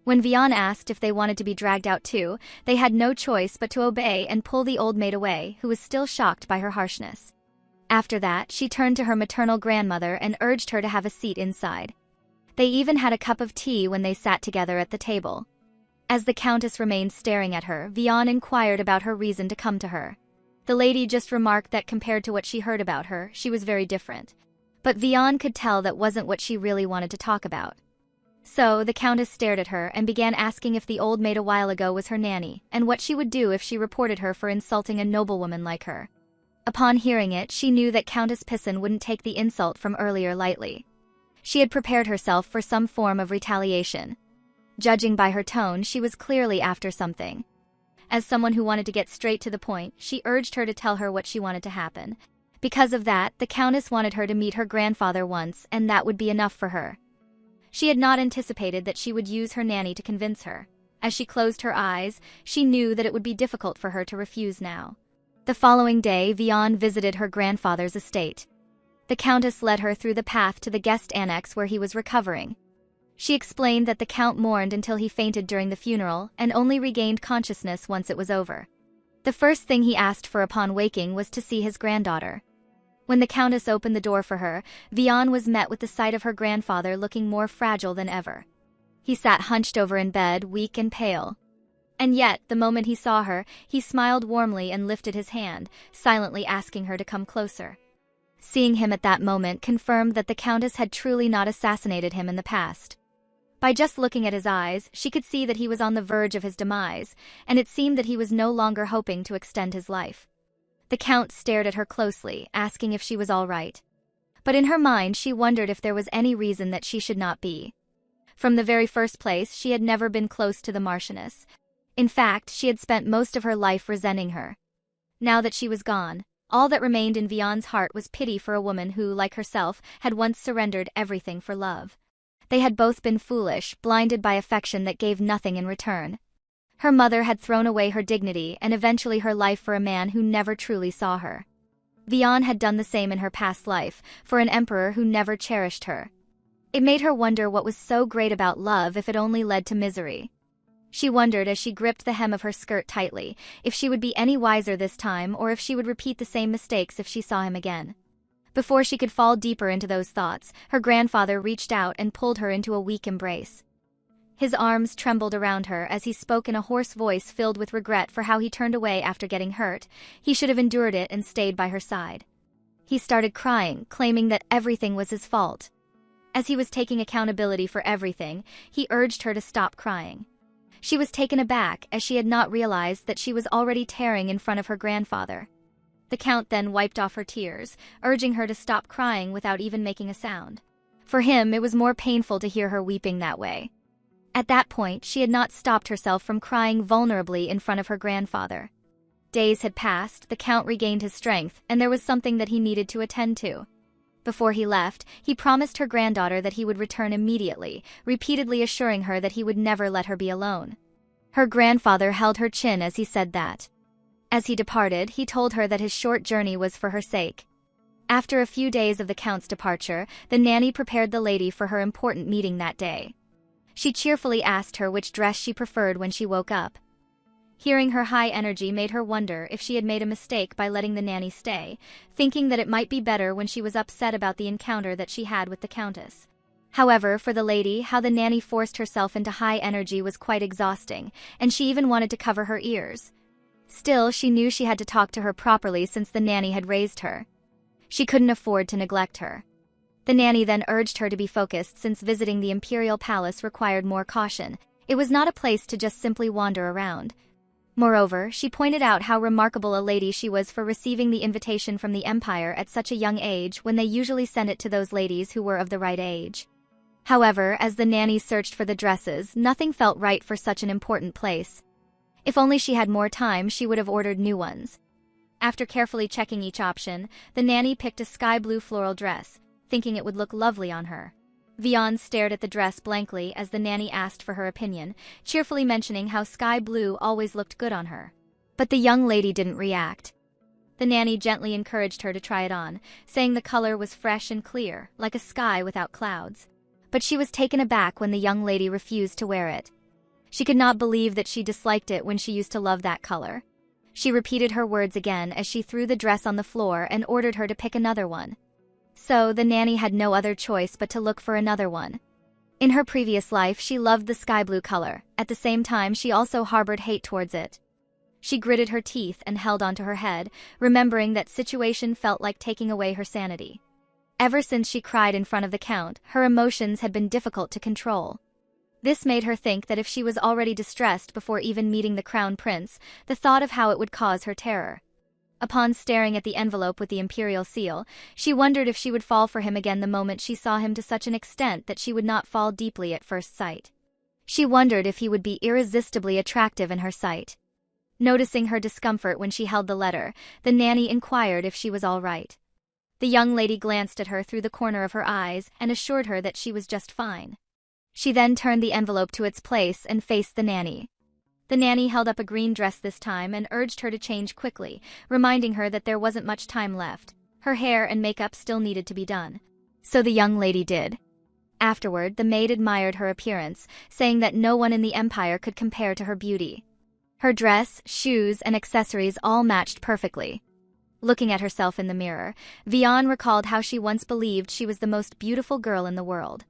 When Vion asked if they wanted to be dragged out too, they had no choice but to obey and pull the old maid away, who was still shocked by her harshness. After that, she turned to her maternal grandmother and urged her to have a seat inside. They even had a cup of tea when they sat together at the table. As the Countess remained staring at her, Vion inquired about her reason to come to her. The lady just remarked that compared to what she heard about her, she was very different. But Vion could tell that wasn't what she really wanted to talk about. So, the Countess stared at her and began asking if the old maid a while ago was her nanny, and what she would do if she reported her for insulting a noblewoman like her. Upon hearing it, she knew that Countess Pisson wouldn't take the insult from earlier lightly. She had prepared herself for some form of retaliation. Judging by her tone, she was clearly after something. As someone who wanted to get straight to the point, she urged her to tell her what she wanted to happen. Because of that, the Countess wanted her to meet her grandfather once, and that would be enough for her. She had not anticipated that she would use her nanny to convince her. As she closed her eyes, she knew that it would be difficult for her to refuse now. The following day, Vion visited her grandfather's estate. The Countess led her through the path to the guest annex where he was recovering. She explained that the Count mourned until he fainted during the funeral and only regained consciousness once it was over. The first thing he asked for upon waking was to see his granddaughter. When the Countess opened the door for her, Vion was met with the sight of her grandfather looking more fragile than ever. He sat hunched over in bed, weak and pale. And yet, the moment he saw her, he smiled warmly and lifted his hand, silently asking her to come closer. Seeing him at that moment confirmed that the Countess had truly not assassinated him in the past. By just looking at his eyes, she could see that he was on the verge of his demise, and it seemed that he was no longer hoping to extend his life. The Count stared at her closely, asking if she was all right. But in her mind she wondered if there was any reason that she should not be. From the very first place, she had never been close to the Marchioness. In fact, she had spent most of her life resenting her. Now that she was gone, all that remained in Vion's heart was pity for a woman who, like herself, had once surrendered everything for love. They had both been foolish, blinded by affection that gave nothing in return. Her mother had thrown away her dignity and eventually her life for a man who never truly saw her. Vion had done the same in her past life, for an emperor who never cherished her. It made her wonder what was so great about love if it only led to misery. She wondered as she gripped the hem of her skirt tightly, if she would be any wiser this time or if she would repeat the same mistakes if she saw him again. Before she could fall deeper into those thoughts, her grandfather reached out and pulled her into a weak embrace. His arms trembled around her as he spoke in a hoarse voice filled with regret for how he turned away after getting hurt. He should have endured it and stayed by her side. He started crying, claiming that everything was his fault. As he was taking accountability for everything, he urged her to stop crying. She was taken aback as she had not realized that she was already tearing in front of her grandfather. The Count then wiped off her tears, urging her to stop crying without even making a sound. For him, it was more painful to hear her weeping that way. At that point, she had not stopped herself from crying vulnerably in front of her grandfather. Days had passed, the Count regained his strength, and there was something that he needed to attend to. Before he left, he promised her granddaughter that he would return immediately, repeatedly assuring her that he would never let her be alone. Her grandfather held her chin as he said that. As he departed, he told her that his short journey was for her sake. After a few days of the Count's departure, the nanny prepared the lady for her important meeting that day. She cheerfully asked her which dress she preferred when she woke up. Hearing her high energy made her wonder if she had made a mistake by letting the nanny stay, thinking that it might be better when she was upset about the encounter that she had with the Countess. However, for the lady, how the nanny forced herself into high energy was quite exhausting, and she even wanted to cover her ears. Still, she knew she had to talk to her properly since the nanny had raised her. She couldn't afford to neglect her. The nanny then urged her to be focused since visiting the imperial palace required more caution. It was not a place to just simply wander around. Moreover, she pointed out how remarkable a lady she was for receiving the invitation from the empire at such a young age when they usually send it to those ladies who were of the right age. However, as the nanny searched for the dresses, nothing felt right for such an important place. If only she had more time, she would have ordered new ones. After carefully checking each option, the nanny picked a sky blue floral dress, thinking it would look lovely on her. Vian stared at the dress blankly as the nanny asked for her opinion, cheerfully mentioning how sky blue always looked good on her. But the young lady didn't react. The nanny gently encouraged her to try it on, saying the color was fresh and clear, like a sky without clouds. But she was taken aback when the young lady refused to wear it. She could not believe that she disliked it when she used to love that color. She repeated her words again as she threw the dress on the floor and ordered her to pick another one. So, the nanny had no other choice but to look for another one. In her previous life, she loved the sky blue color. At the same time, she also harbored hate towards it. She gritted her teeth and held onto her head, remembering that situation felt like taking away her sanity. Ever since she cried in front of the count, her emotions had been difficult to control. This made her think that if she was already distressed before even meeting the crown prince, the thought of how it would cause her terror. Upon staring at the envelope with the imperial seal, she wondered if she would fall for him again the moment she saw him to such an extent that she would not fall deeply at first sight. She wondered if he would be irresistibly attractive in her sight. Noticing her discomfort when she held the letter, the nanny inquired if she was all right. The young lady glanced at her through the corner of her eyes and assured her that she was just fine. She then turned the envelope to its place and faced the nanny. The nanny held up a green dress this time and urged her to change quickly, reminding her that there wasn't much time left. Her hair and makeup still needed to be done. So the young lady did. Afterward, the maid admired her appearance, saying that no one in the empire could compare to her beauty. Her dress, shoes, and accessories all matched perfectly. Looking at herself in the mirror, Vian recalled how she once believed she was the most beautiful girl in the world.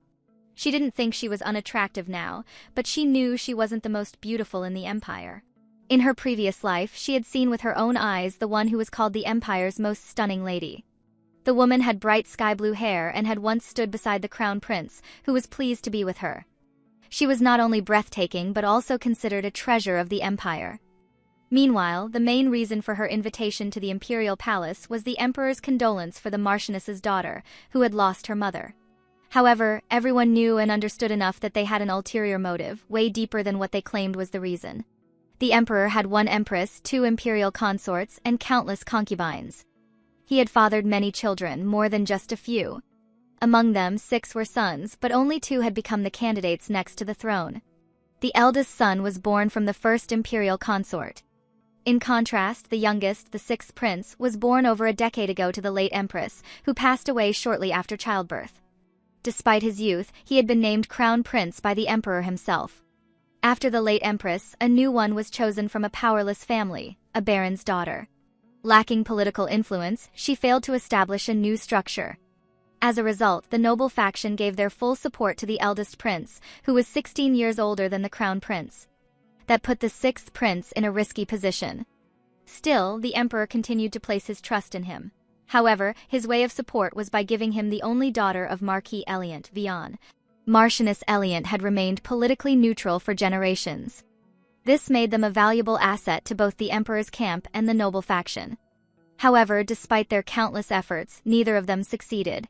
She didn't think she was unattractive now, but she knew she wasn't the most beautiful in the empire. In her previous life, she had seen with her own eyes the one who was called the empire's most stunning lady. The woman had bright sky blue hair and had once stood beside the crown prince, who was pleased to be with her. She was not only breathtaking but also considered a treasure of the empire. Meanwhile, the main reason for her invitation to the imperial palace was the emperor's condolence for the marchioness's daughter, who had lost her mother. However, everyone knew and understood enough that they had an ulterior motive, way deeper than what they claimed was the reason. The emperor had one empress, 2 imperial consorts, and countless concubines. He had fathered many children, more than just a few. Among them, 6 were sons, but only 2 had become the candidates next to the throne. The eldest son was born from the first imperial consort. In contrast, the youngest, the 6th prince, was born over a decade ago to the late empress, who passed away shortly after childbirth. Despite his youth, he had been named crown prince by the emperor himself. After the late empress, a new one was chosen from a powerless family, a baron's daughter. Lacking political influence, she failed to establish a new structure. As a result, the noble faction gave their full support to the eldest prince, who was 16 years older than the crown prince. That put the 6th prince in a risky position. Still, the emperor continued to place his trust in him. However, his way of support was by giving him the only daughter of Marquis Eliant, Vian. Marchioness Eliant had remained politically neutral for generations. This made them a valuable asset to both the emperor's camp and the noble faction. However, despite their countless efforts, neither of them succeeded.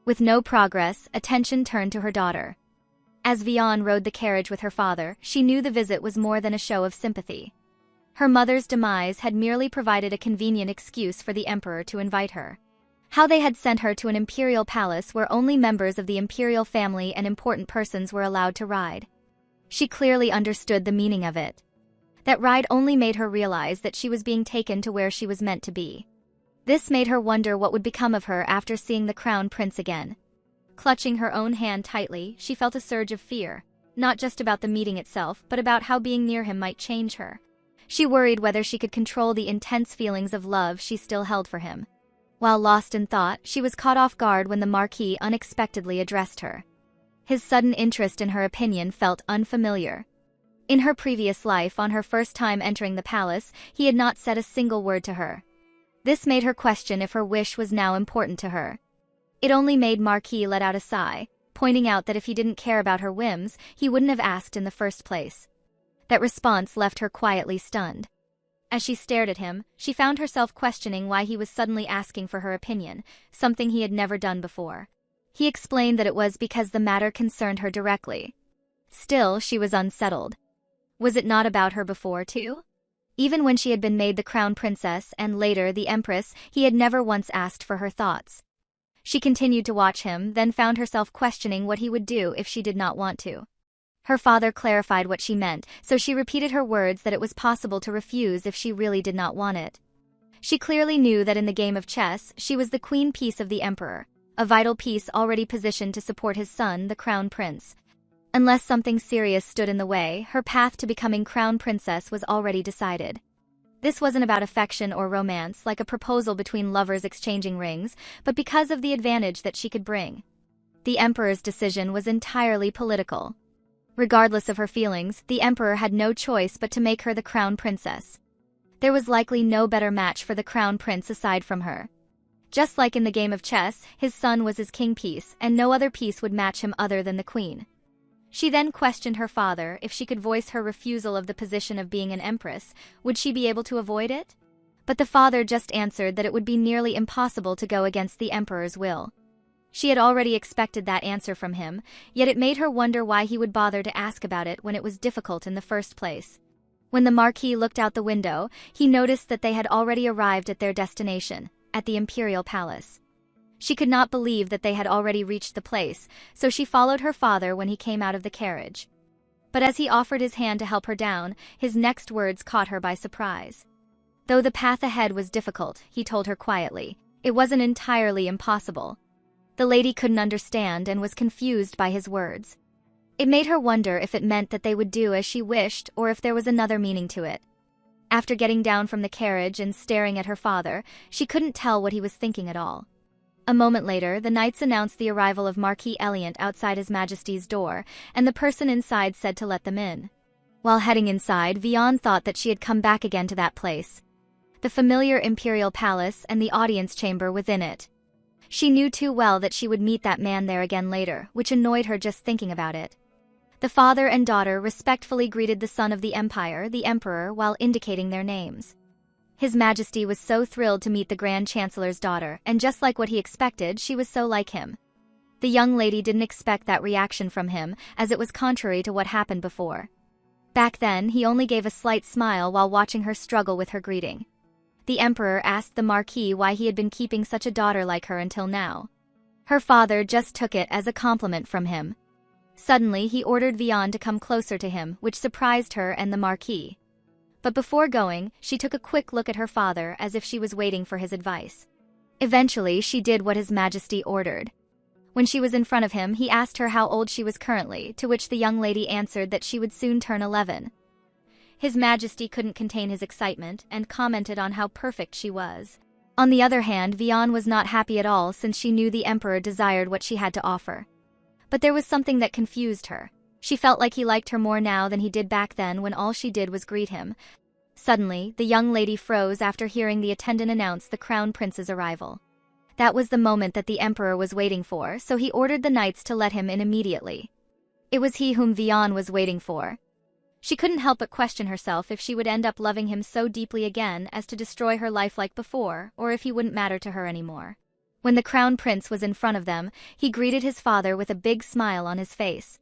With no progress, attention turned to her daughter. As Vian rode the carriage with her father, she knew the visit was more than a show of sympathy. Her mother's demise had merely provided a convenient excuse for the emperor to invite her. How they had sent her to an imperial palace where only members of the imperial family and important persons were allowed to ride. She clearly understood the meaning of it. That ride only made her realize that she was being taken to where she was meant to be. This made her wonder what would become of her after seeing the crown prince again. Clutching her own hand tightly, she felt a surge of fear, not just about the meeting itself, but about how being near him might change her. She worried whether she could control the intense feelings of love she still held for him. While lost in thought, she was caught off guard when the Marquis unexpectedly addressed her. His sudden interest in her opinion felt unfamiliar. In her previous life, on her first time entering the palace, he had not said a single word to her. This made her question if her wish was now important to her. It only made Marquis let out a sigh, pointing out that if he didn't care about her whims, he wouldn't have asked in the first place. That response left her quietly stunned. As she stared at him, she found herself questioning why he was suddenly asking for her opinion, something he had never done before. He explained that it was because the matter concerned her directly. Still, she was unsettled. Was it not about her before, too? Even when she had been made the crown princess and later the empress, he had never once asked for her thoughts. She continued to watch him, then found herself questioning what he would do if she did not want to. Her father clarified what she meant, so she repeated her words that it was possible to refuse if she really did not want it. She clearly knew that in the game of chess, she was the queen piece of the emperor, a vital piece already positioned to support his son, the crown prince. Unless something serious stood in the way, her path to becoming crown princess was already decided. This wasn't about affection or romance, like a proposal between lovers exchanging rings, but because of the advantage that she could bring. The emperor's decision was entirely political. Regardless of her feelings, the emperor had no choice but to make her the crown princess. There was likely no better match for the crown prince aside from her. Just like in the game of chess, his son was his king piece, and no other piece would match him other than the queen. She then questioned her father if she could voice her refusal of the position of being an empress, would she be able to avoid it? But the father just answered that it would be nearly impossible to go against the emperor's will. She had already expected that answer from him, yet it made her wonder why he would bother to ask about it when it was difficult in the first place. When the Marquis looked out the window, he noticed that they had already arrived at their destination, at the imperial palace. She could not believe that they had already reached the place, so she followed her father when he came out of the carriage. But as he offered his hand to help her down, his next words caught her by surprise. Though the path ahead was difficult, he told her quietly, it wasn't entirely impossible. The lady couldn't understand and was confused by his words. It made her wonder if it meant that they would do as she wished or if there was another meaning to it. After getting down from the carriage and staring at her father, she couldn't tell what he was thinking at all. A moment later, the knights announced the arrival of Marquis Eliant outside His Majesty's door, and the person inside said to let them in. While heading inside, Vian thought that she had come back again to that place. The familiar imperial palace and the audience chamber within it. She knew too well that she would meet that man there again later, which annoyed her just thinking about it. The father and daughter respectfully greeted the son of the empire, the emperor, while indicating their names. His Majesty was so thrilled to meet the Grand Chancellor's daughter, and just like what he expected, she was so like him. The young lady didn't expect that reaction from him, as it was contrary to what happened before. Back then, he only gave a slight smile while watching her struggle with her greeting. The Emperor asked the Marquis why he had been keeping such a daughter like her until now. Her father just took it as a compliment from him. Suddenly, he ordered Vian to come closer to him, which surprised her and the Marquis. But before going, she took a quick look at her father as if she was waiting for his advice. Eventually, she did what His Majesty ordered. When she was in front of him, he asked her how old she was currently, to which the young lady answered that she would soon turn 11. His Majesty couldn't contain his excitement and commented on how perfect she was. On the other hand, Vian was not happy at all since she knew the Emperor desired what she had to offer. But there was something that confused her. She felt like he liked her more now than he did back then when all she did was greet him. Suddenly, the young lady froze after hearing the attendant announce the crown prince's arrival. That was the moment that the emperor was waiting for, so he ordered the knights to let him in immediately. It was he whom Vian was waiting for. She couldn't help but question herself if she would end up loving him so deeply again as to destroy her life like before, or if he wouldn't matter to her anymore. When the crown prince was in front of them, he greeted his father with a big smile on his face.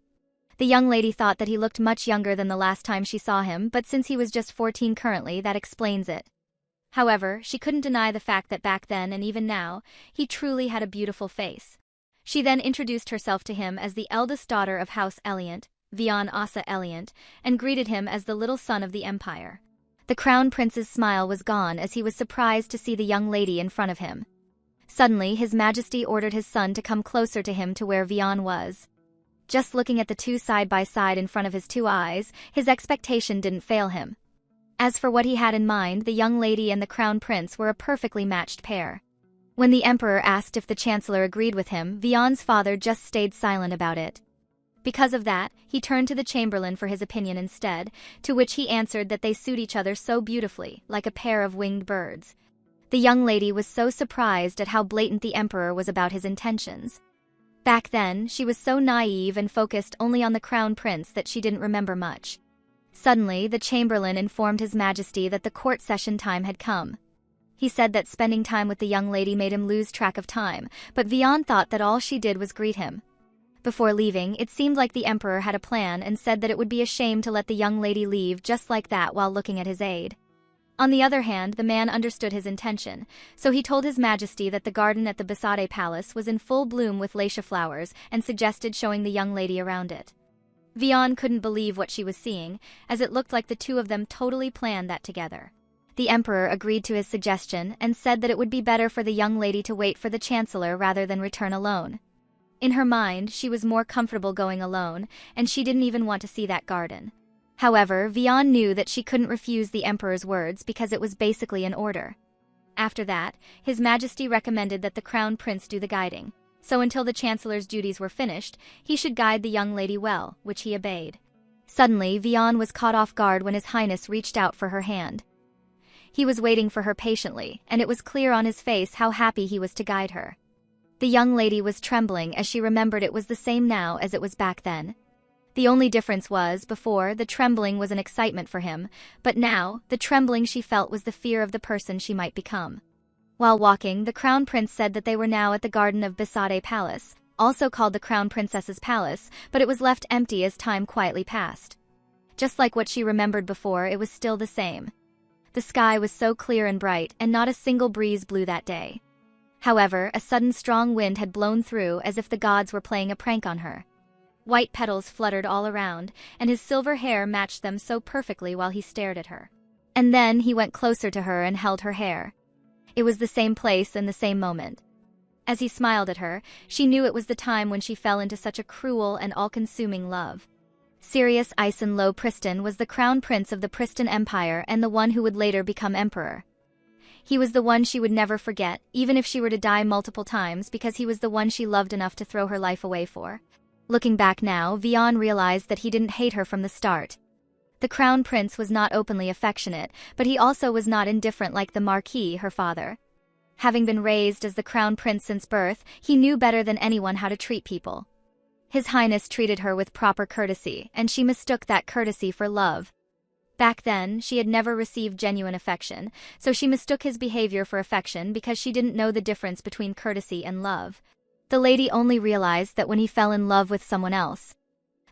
The young lady thought that he looked much younger than the last time she saw him, but since he was just 14 currently, that explains it. However, she couldn't deny the fact that back then and even now, he truly had a beautiful face. She then introduced herself to him as the eldest daughter of House Eliant, Vian Asa Eliant, and greeted him as the little son of the empire. The crown prince's smile was gone as he was surprised to see the young lady in front of him. Suddenly, His Majesty ordered his son to come closer to him to where Vian was. Just looking at the two side by side in front of his two eyes, his expectation didn't fail him. As for what he had in mind, the young lady and the crown prince were a perfectly matched pair. When the emperor asked if the chancellor agreed with him, Vian's father just stayed silent about it. Because of that, he turned to the chamberlain for his opinion instead, to which he answered that they suit each other so beautifully, like a pair of winged birds. The young lady was so surprised at how blatant the emperor was about his intentions. Back then, she was so naive and focused only on the crown prince that she didn't remember much. Suddenly, the chamberlain informed His Majesty that the court session time had come. He said that spending time with the young lady made him lose track of time, but Vian thought that all she did was greet him. Before leaving, it seemed like the emperor had a plan and said that it would be a shame to let the young lady leave just like that while looking at his aide. On the other hand, the man understood his intention, so he told His Majesty that the garden at the Besade Palace was in full bloom with leisha flowers and suggested showing the young lady around it. Vian couldn't believe what she was seeing, as it looked like the two of them totally planned that together. The emperor agreed to his suggestion and said that it would be better for the young lady to wait for the chancellor rather than return alone. In her mind, she was more comfortable going alone, and she didn't even want to see that garden. However, Vian knew that she couldn't refuse the emperor's words because it was basically an order. After that, His Majesty recommended that the crown prince do the guiding, so until the chancellor's duties were finished, he should guide the young lady well, which he obeyed. Suddenly, Vian was caught off guard when His Highness reached out for her hand. He was waiting for her patiently, and it was clear on his face how happy he was to guide her. The young lady was trembling as she remembered it was the same now as it was back then. The only difference was, before, the trembling was an excitement for him, but now, the trembling she felt was the fear of the person she might become. While walking, the crown prince said that they were now at the garden of Besade Palace, also called the crown princess's palace, but it was left empty as time quietly passed. Just like what she remembered before, it was still the same. The sky was so clear and bright, and not a single breeze blew that day. However, a sudden strong wind had blown through as if the gods were playing a prank on her. White petals fluttered all around, and his silver hair matched them so perfectly while he stared at her. And then he went closer to her and held her hair. It was the same place and the same moment. As he smiled at her, she knew it was the time when she fell into such a cruel and all-consuming love. Sirius Ison Lo Priston was the crown prince of the Priston Empire and the one who would later become emperor. He was the one she would never forget, even if she were to die multiple times, because he was the one she loved enough to throw her life away for. Looking back now, Vian realized that he didn't hate her from the start. The crown prince was not openly affectionate, but he also was not indifferent like the Marquis, her father. Having been raised as the crown prince since birth, he knew better than anyone how to treat people. His Highness treated her with proper courtesy, and she mistook that courtesy for love. Back then, she had never received genuine affection, so she mistook his behavior for affection because she didn't know the difference between courtesy and love. The lady only realized that when he fell in love with someone else.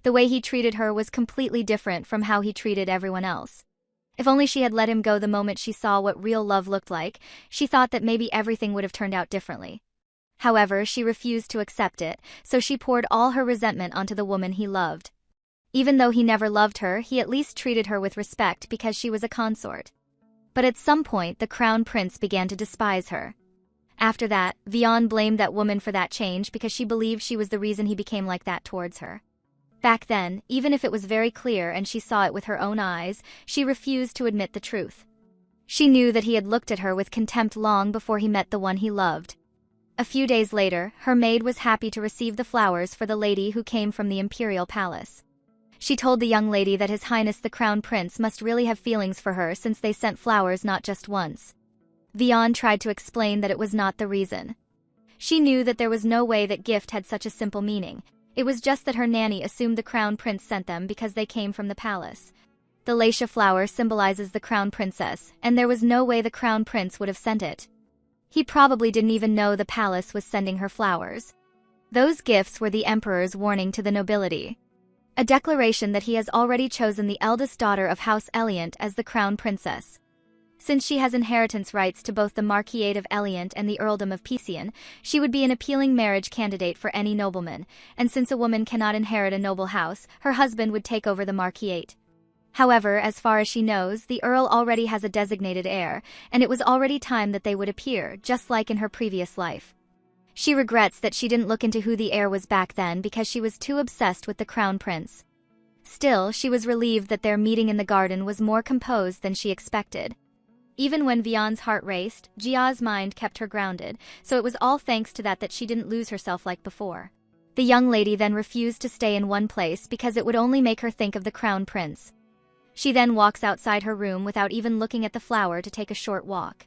The way he treated her was completely different from how he treated everyone else. If only she had let him go the moment she saw what real love looked like, she thought that maybe everything would have turned out differently. However, she refused to accept it, so she poured all her resentment onto the woman he loved. Even though he never loved her, he at least treated her with respect because she was a consort. But at some point, the crown prince began to despise her. After that, Vian blamed that woman for that change because she believed she was the reason he became like that towards her. Back then, even if it was very clear and she saw it with her own eyes, she refused to admit the truth. She knew that he had looked at her with contempt long before he met the one he loved. A few days later, her maid was happy to receive the flowers for the lady who came from the imperial palace. She told the young lady that His Highness the Crown Prince must really have feelings for her since they sent flowers not just once. Vian tried to explain that it was not the reason. She knew that there was no way that gift had such a simple meaning. It was just that her nanny assumed the crown prince sent them because they came from the palace. The leisha flower symbolizes the crown princess, and there was no way the crown prince would have sent it. He probably didn't even know the palace was sending her flowers. Those gifts were the emperor's warning to the nobility. A declaration that he has already chosen the eldest daughter of House Eliant as the crown princess. Since she has inheritance rights to both the Marquisate of Eliant and the Earldom of Picean, she would be an appealing marriage candidate for any nobleman, and since a woman cannot inherit a noble house, her husband would take over the Marquisate. However, as far as she knows, the Earl already has a designated heir, and it was already time that they would appear, just like in her previous life. She regrets that she didn't look into who the heir was back then because she was too obsessed with the crown prince. Still, she was relieved that their meeting in the garden was more composed than she expected. Even when Vian's heart raced, Jia's mind kept her grounded, so it was all thanks to that she didn't lose herself like before. The young lady then refused to stay in one place because it would only make her think of the crown prince. She then walks outside her room without even looking at the flower to take a short walk.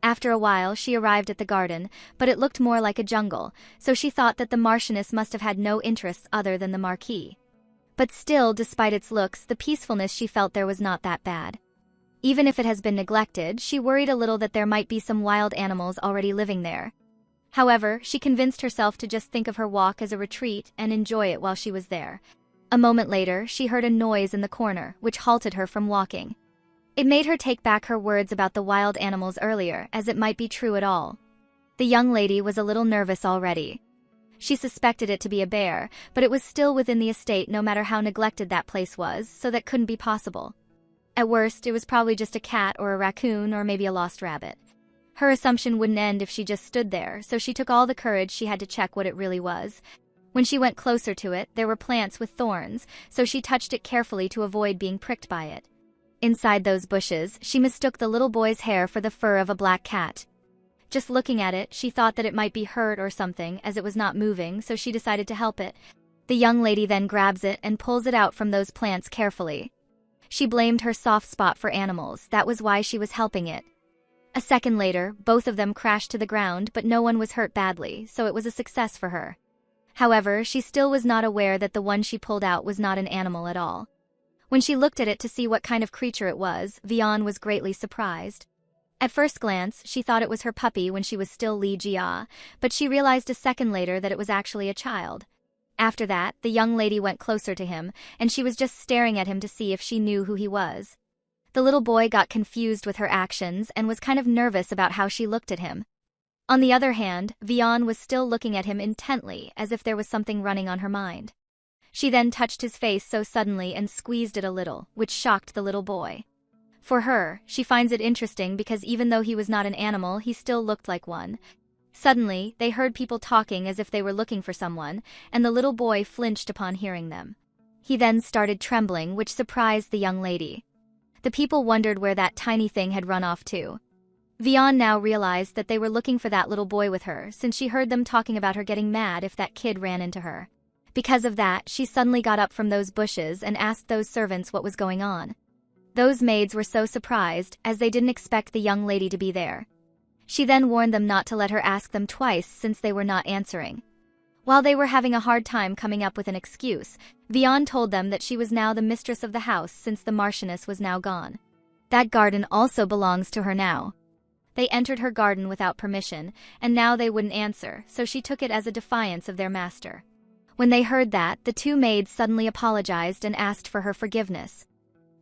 After a while, she arrived at the garden, but it looked more like a jungle, so she thought that the Marchioness must have had no interests other than the Marquis. But still, despite its looks, the peacefulness she felt there was not that bad. Even if it has been neglected, she worried a little that there might be some wild animals already living there. However, she convinced herself to just think of her walk as a retreat and enjoy it while she was there. A moment later, she heard a noise in the corner, which halted her from walking. It made her take back her words about the wild animals earlier, as it might be true at all. The young lady was a little nervous already. She suspected it to be a bear, but it was still within the estate no matter how neglected that place was, so that couldn't be possible. At worst, it was probably just a cat or a raccoon or maybe a lost rabbit. Her assumption wouldn't end if she just stood there, so she took all the courage she had to check what it really was. When she went closer to it, there were plants with thorns, so she touched it carefully to avoid being pricked by it. Inside those bushes, she mistook the little boy's hair for the fur of a black cat. Just looking at it, she thought that it might be hurt or something, as it was not moving, so she decided to help it. The young lady then grabs it and pulls it out from those plants carefully. She blamed her soft spot for animals, that was why she was helping it. A second later, both of them crashed to the ground, but no one was hurt badly, so it was a success for her. However, she still was not aware that the one she pulled out was not an animal at all. When she looked at it to see what kind of creature it was, Vian was greatly surprised. At first glance, she thought it was her puppy when she was still Li Jia, but she realized a second later that it was actually a child. After that, the young lady went closer to him, and she was just staring at him to see if she knew who he was. The little boy got confused with her actions and was kind of nervous about how she looked at him. On the other hand, Vian was still looking at him intently, as if there was something running on her mind. She then touched his face so suddenly and squeezed it a little, which shocked the little boy. For her, she finds it interesting because even though he was not an animal, he still looked like one. Suddenly, they heard people talking as if they were looking for someone, and the little boy flinched upon hearing them. He then started trembling, which surprised the young lady. The people wondered where that tiny thing had run off to. Vian now realized that they were looking for that little boy with her, since she heard them talking about her getting mad if that kid ran into her. Because of that, she suddenly got up from those bushes and asked those servants what was going on. Those maids were so surprised, as they didn't expect the young lady to be there. She then warned them not to let her ask them twice since they were not answering. While they were having a hard time coming up with an excuse, Vian told them that she was now the mistress of the house since the Marchioness was now gone. That garden also belongs to her now. They entered her garden without permission, and now they wouldn't answer, so she took it as a defiance of their master. When they heard that, the two maids suddenly apologized and asked for her forgiveness.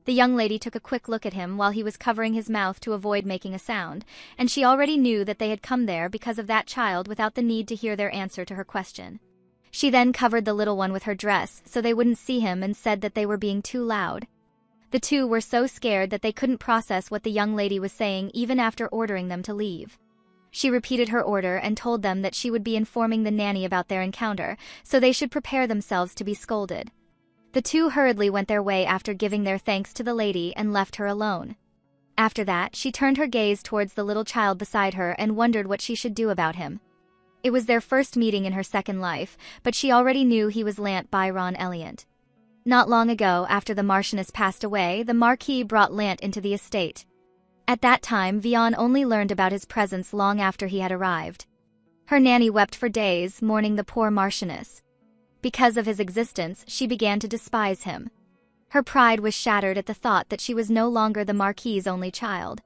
The young lady took a quick look at him while he was covering his mouth to avoid making a sound, and she already knew that they had come there because of that child without the need to hear their answer to her question. She then covered the little one with her dress so they wouldn't see him and said that they were being too loud. The two were so scared that they couldn't process what the young lady was saying even after ordering them to leave. She repeated her order and told them that she would be informing the nanny about their encounter, so they should prepare themselves to be scolded. The two hurriedly went their way after giving their thanks to the lady and left her alone. After that, she turned her gaze towards the little child beside her and wondered what she should do about him. It was their first meeting in her second life, but she already knew he was Lant Byron Eliant. Not long ago, after the Marchioness passed away, the Marquis brought Lant into the estate. At that time, Vian only learned about his presence long after he had arrived. Her nanny wept for days, mourning the poor Marchioness. Because of his existence, she began to despise him. Her pride was shattered at the thought that she was no longer the Marquis's only child.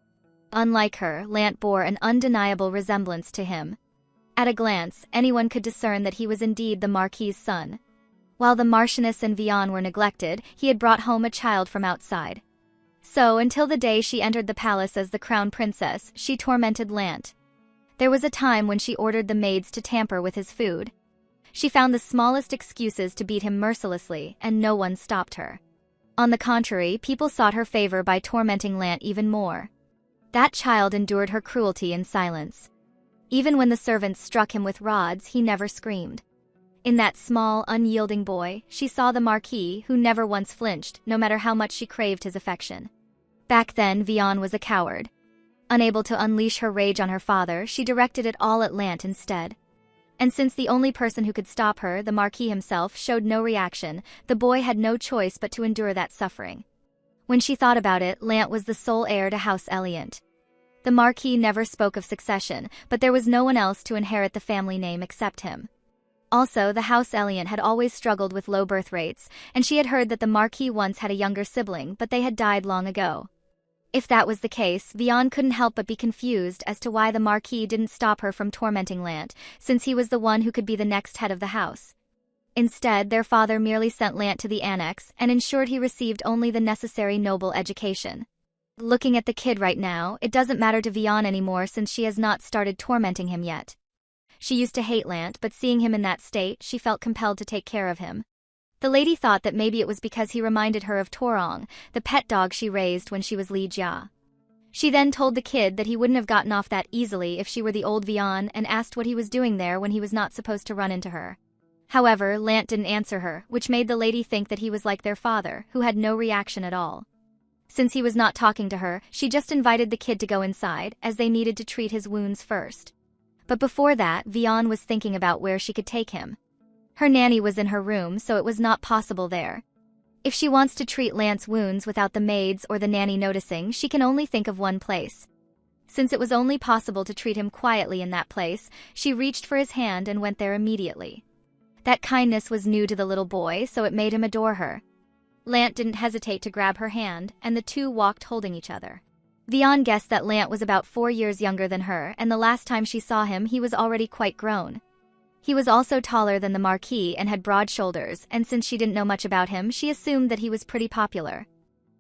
Unlike her, Lant bore an undeniable resemblance to him. At a glance, anyone could discern that he was indeed the Marquis's son. While the Marchioness and Vian were neglected, he had brought home a child from outside. So, until the day she entered the palace as the crown princess, she tormented Lant. There was a time when she ordered the maids to tamper with his food. She found the smallest excuses to beat him mercilessly, and no one stopped her. On the contrary, people sought her favor by tormenting Lant even more. That child endured her cruelty in silence. Even when the servants struck him with rods, he never screamed. In that small, unyielding boy, she saw the Marquis, who never once flinched, no matter how much she craved his affection. Back then, Vian was a coward. Unable to unleash her rage on her father, she directed it all at Lant instead. And since the only person who could stop her, the Marquis himself, showed no reaction, the boy had no choice but to endure that suffering. When she thought about it, Lant was the sole heir to House Eliant. The Marquis never spoke of succession, but there was no one else to inherit the family name except him. Also, the House Eliant had always struggled with low birth rates, and she had heard that the Marquis once had a younger sibling, but they had died long ago. If that was the case, Vian couldn't help but be confused as to why the Marquis didn't stop her from tormenting Lant, since he was the one who could be the next head of the house. Instead, their father merely sent Lant to the annex and ensured he received only the necessary noble education. Looking at the kid right now, it doesn't matter to Vian anymore since she has not started tormenting him yet. She used to hate Lant, but seeing him in that state, she felt compelled to take care of him. The lady thought that maybe it was because he reminded her of Torong, the pet dog she raised when she was Li Jia. She then told the kid that he wouldn't have gotten off that easily if she were the old Vian and asked what he was doing there when he was not supposed to run into her. However, Lant didn't answer her, which made the lady think that he was like their father, who had no reaction at all. Since he was not talking to her, she just invited the kid to go inside, as they needed to treat his wounds first. But before that, Vian was thinking about where she could take him. Her nanny was in her room, so it was not possible there. If she wants to treat Lant's wounds without the maids or the nanny noticing, she can only think of one place. Since it was only possible to treat him quietly in that place, she reached for his hand and went there immediately. That kindness was new to the little boy, so it made him adore her. Lant didn't hesitate to grab her hand, and the two walked holding each other. Vian guessed that Lant was about 4 years younger than her, and the last time she saw him he was already quite grown. He was also taller than the Marquis and had broad shoulders, and since she didn't know much about him, she assumed that he was pretty popular.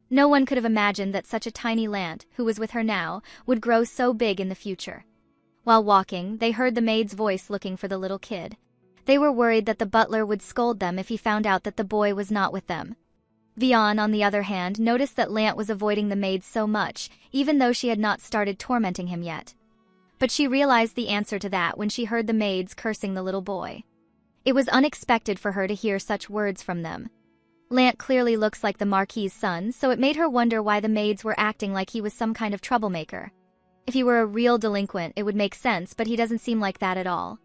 No one could have imagined that such a tiny Lant, who was with her now, would grow so big in the future. While walking, they heard the maid's voice looking for the little kid. They were worried that the butler would scold them if he found out that the boy was not with them. Vian, on the other hand, noticed that Lant was avoiding the maids so much, even though she had not started tormenting him yet. But she realized the answer to that when she heard the maids cursing the little boy. It was unexpected for her to hear such words from them. Lant clearly looks like the Marquis's son, so it made her wonder why the maids were acting like he was some kind of troublemaker. If he were a real delinquent, it would make sense, but he doesn't seem like that at all.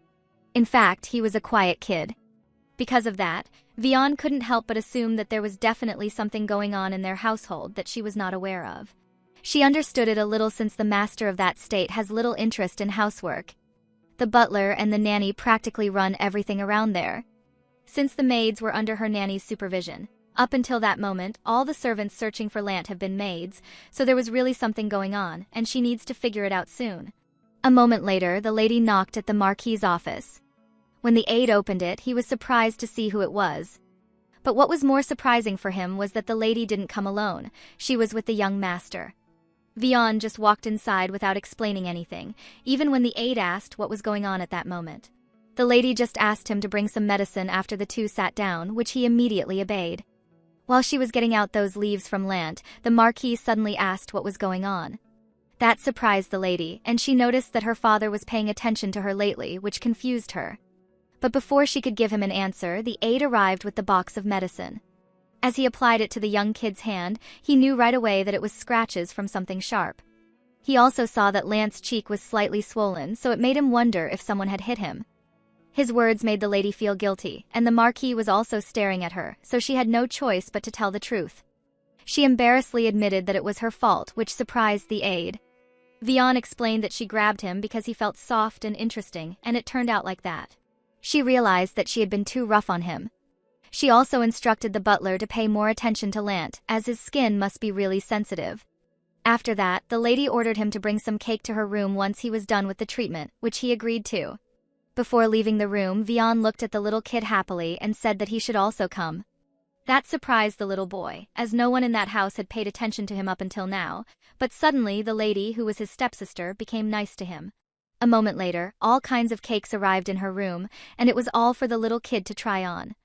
In fact, he was a quiet kid. Because of that, Vian couldn't help but assume that there was definitely something going on in their household that she was not aware of. She understood it a little since the master of that state has little interest in housework. The butler and the nanny practically run everything around there. Since the maids were under her nanny's supervision, up until that moment, all the servants searching for Lant have been maids, so there was really something going on, and she needs to figure it out soon. A moment later, the lady knocked at the Marquis's office. When the aide opened it, he was surprised to see who it was. But what was more surprising for him was that the lady didn't come alone. She was with the young master. Vian just walked inside without explaining anything, even when the aide asked what was going on at that moment. The lady just asked him to bring some medicine after the two sat down, which he immediately obeyed. While she was getting out those leaves from Lant, the Marquis suddenly asked what was going on. That surprised the lady, and she noticed that her father was paying attention to her lately, which confused her. But before she could give him an answer, the aide arrived with the box of medicine. As he applied it to the young kid's hand, he knew right away that it was scratches from something sharp. He also saw that Lant's cheek was slightly swollen, so it made him wonder if someone had hit him. His words made the lady feel guilty, and the Marquis was also staring at her, so she had no choice but to tell the truth. She embarrassedly admitted that it was her fault, which surprised the aide. Vian explained that she grabbed him because he felt soft and interesting, and it turned out like that. She realized that she had been too rough on him. She also instructed the butler to pay more attention to Lant, as his skin must be really sensitive. After that, the lady ordered him to bring some cake to her room once he was done with the treatment, which he agreed to. Before leaving the room, Vian looked at the little kid happily and said that he should also come. That surprised the little boy, as no one in that house had paid attention to him up until now, but suddenly the lady, who was his stepsister, became nice to him. A moment later, all kinds of cakes arrived in her room, and it was all for the little kid to try on.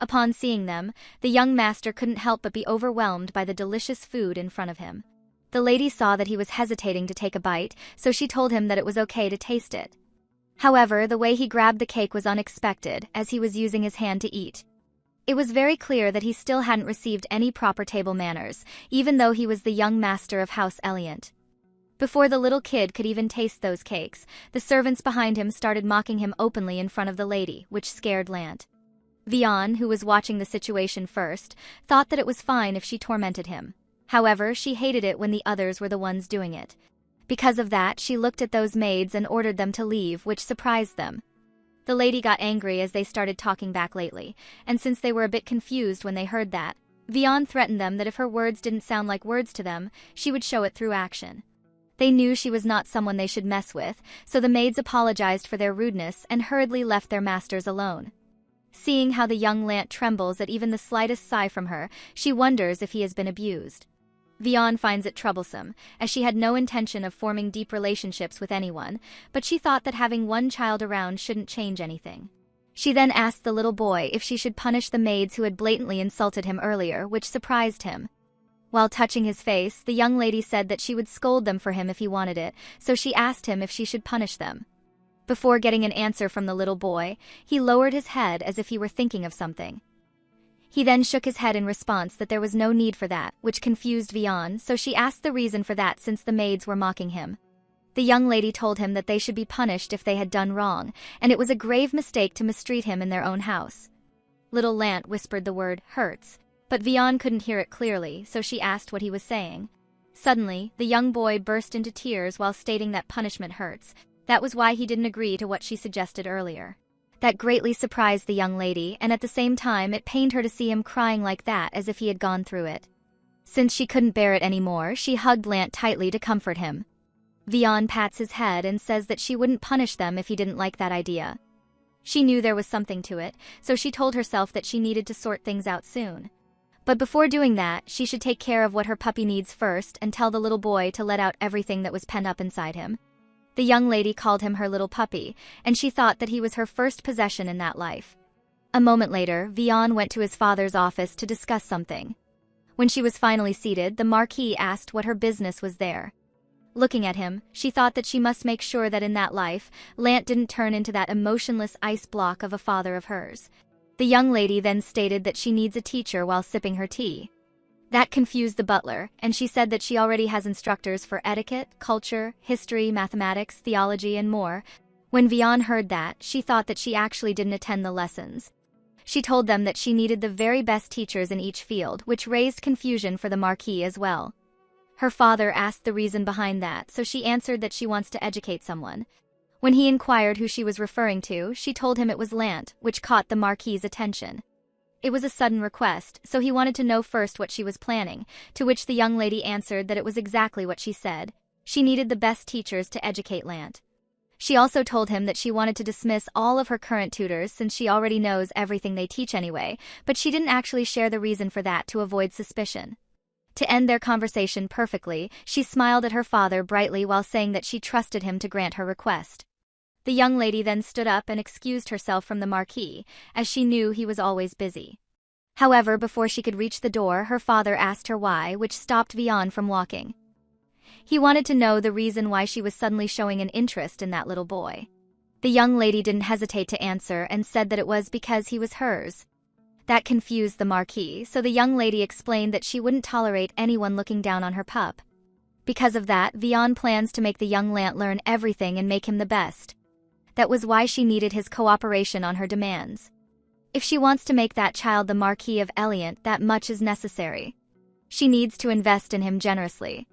Upon seeing them, the young master couldn't help but be overwhelmed by the delicious food in front of him. The lady saw that he was hesitating to take a bite, so she told him that it was okay to taste it. However, the way he grabbed the cake was unexpected, as he was using his hand to eat. It was very clear that he still hadn't received any proper table manners, even though he was the young master of House Eliant. Before the little kid could even taste those cakes, the servants behind him started mocking him openly in front of the lady, which scared Lant. Vian, who was watching the situation first, thought that it was fine if she tormented him. However, she hated it when the others were the ones doing it. Because of that, she looked at those maids and ordered them to leave, which surprised them. The lady got angry as they started talking back lately, and since they were a bit confused when they heard that, Vian threatened them that if her words didn't sound like words to them, she would show it through action. They knew she was not someone they should mess with, so the maids apologized for their rudeness and hurriedly left their masters alone. Seeing how the young Lant trembles at even the slightest sigh from her, she wonders if he has been abused. Vian finds it troublesome, as she had no intention of forming deep relationships with anyone, but she thought that having one child around shouldn't change anything. She then asked the little boy if she should punish the maids who had blatantly insulted him earlier, which surprised him. While touching his face, the young lady said that she would scold them for him if he wanted it, so she asked him if she should punish them. Before getting an answer from the little boy, he lowered his head as if he were thinking of something. He then shook his head in response that there was no need for that, which confused Vian, so she asked the reason for that since the maids were mocking him. The young lady told him that they should be punished if they had done wrong, and it was a grave mistake to mistreat him in their own house. Little Lant whispered the word, hurts, but Vian couldn't hear it clearly, so she asked what he was saying. Suddenly, the young boy burst into tears while stating that punishment hurts. That was why he didn't agree to what she suggested earlier. That greatly surprised the young lady, and at the same time it pained her to see him crying like that as if he had gone through it. Since she couldn't bear it anymore, she hugged Lant tightly to comfort him. Vian pats his head and says that she wouldn't punish them if he didn't like that idea. She knew there was something to it, so she told herself that she needed to sort things out soon. But before doing that, she should take care of what her puppy needs first and tell the little boy to let out everything that was pent up inside him. The young lady called him her little puppy, and she thought that he was her first possession in that life. A moment later, Vian went to his father's office to discuss something. When she was finally seated, the Marquis asked what her business was there. Looking at him, she thought that she must make sure that in that life, Lant didn't turn into that emotionless ice block of a father of hers. The young lady then stated that she needs a teacher while sipping her tea. That confused the butler, and she said that she already has instructors for etiquette, culture, history, mathematics, theology, and more. When Vian heard that, she thought that she actually didn't attend the lessons. She told them that she needed the very best teachers in each field, which raised confusion for the Marquis as well. Her father asked the reason behind that, so she answered that she wants to educate someone. When he inquired who she was referring to, she told him it was Lant, which caught the Marquis's attention. It was a sudden request, so he wanted to know first what she was planning, to which the young lady answered that it was exactly what she said. She needed the best teachers to educate Lant. She also told him that she wanted to dismiss all of her current tutors since she already knows everything they teach anyway, but she didn't actually share the reason for that to avoid suspicion. To end their conversation perfectly, she smiled at her father brightly while saying that she trusted him to grant her request. The young lady then stood up and excused herself from the Marquis, as she knew he was always busy. However, before she could reach the door, her father asked her why, which stopped Vian from walking. He wanted to know the reason why she was suddenly showing an interest in that little boy. The young lady didn't hesitate to answer and said that it was because he was hers. That confused the Marquis, so the young lady explained that she wouldn't tolerate anyone looking down on her pup. Because of that, Vian plans to make the young Lant learn everything and make him the best. That was why she needed his cooperation on her demands. If she wants to make that child the Marquis of Lant, that much is necessary. She needs to invest in him generously.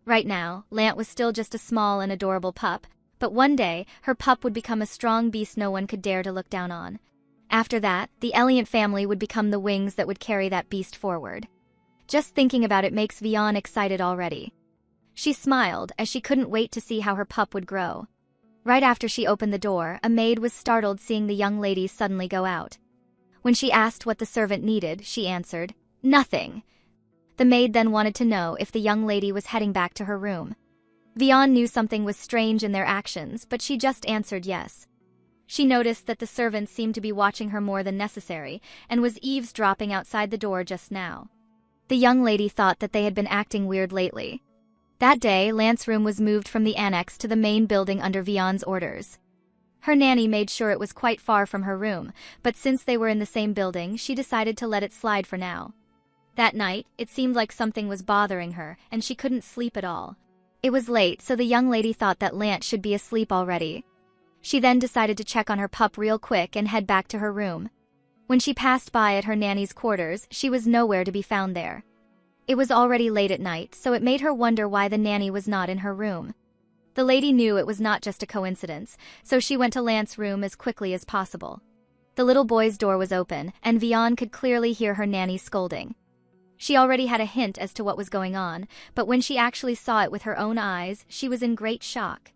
Right now, Lant was still just a small and adorable pup, but one day, her pup would become a strong beast no one could dare to look down on. After that, the Lant family would become the wings that would carry that beast forward. Just thinking about it makes Vian excited already. She smiled as she couldn't wait to see how her pup would grow. Right after she opened the door, a maid was startled seeing the young lady suddenly go out. When she asked what the servant needed, she answered, "Nothing." The maid then wanted to know if the young lady was heading back to her room. Vian knew something was strange in their actions, but she just answered yes. She noticed that the servant seemed to be watching her more than necessary, and was eavesdropping outside the door just now. The young lady thought that they had been acting weird lately. That day, Lant's room was moved from the annex to the main building under Vian's orders. Her nanny made sure it was quite far from her room, but since they were in the same building, she decided to let it slide for now. That night, it seemed like something was bothering her, and she couldn't sleep at all. It was late, so the young lady thought that Lant should be asleep already. She then decided to check on her pup real quick and head back to her room. When she passed by at her nanny's quarters, she was nowhere to be found there. It was already late at night, so it made her wonder why the nanny was not in her room. The lady knew it was not just a coincidence, so she went to Lant's room as quickly as possible. The little boy's door was open, and Vian could clearly hear her nanny scolding. She already had a hint as to what was going on, but when she actually saw it with her own eyes, she was in great shock.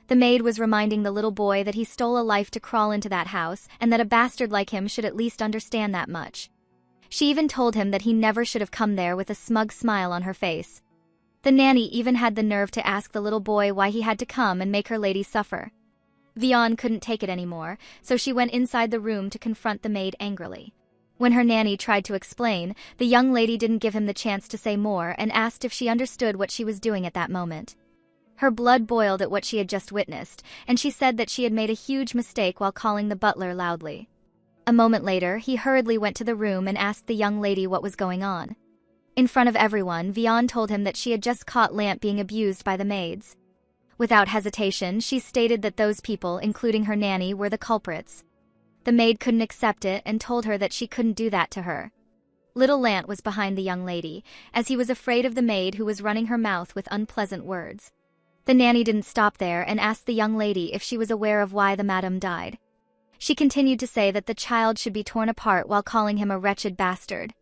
The maid was reminding the little boy that he stole a life to crawl into that house, and that a bastard like him should at least understand that much. She even told him that he never should have come there with a smug smile on her face. The nanny even had the nerve to ask the little boy why he had to come and make her lady suffer. Vian couldn't take it anymore, so she went inside the room to confront the maid angrily. When her nanny tried to explain, the young lady didn't give him the chance to say more and asked if she understood what she was doing at that moment. Her blood boiled at what she had just witnessed, and she said that she had made a huge mistake while calling the butler loudly. A moment later, he hurriedly went to the room and asked the young lady what was going on. In front of everyone, Vian told him that she had just caught Lant being abused by the maids. Without hesitation, she stated that those people, including her nanny, were the culprits. The maid couldn't accept it and told her that she couldn't do that to her. Little Lant was behind the young lady, as he was afraid of the maid who was running her mouth with unpleasant words. The nanny didn't stop there and asked the young lady if she was aware of why the madam died. She continued to say that the child should be torn apart while calling him a wretched bastard.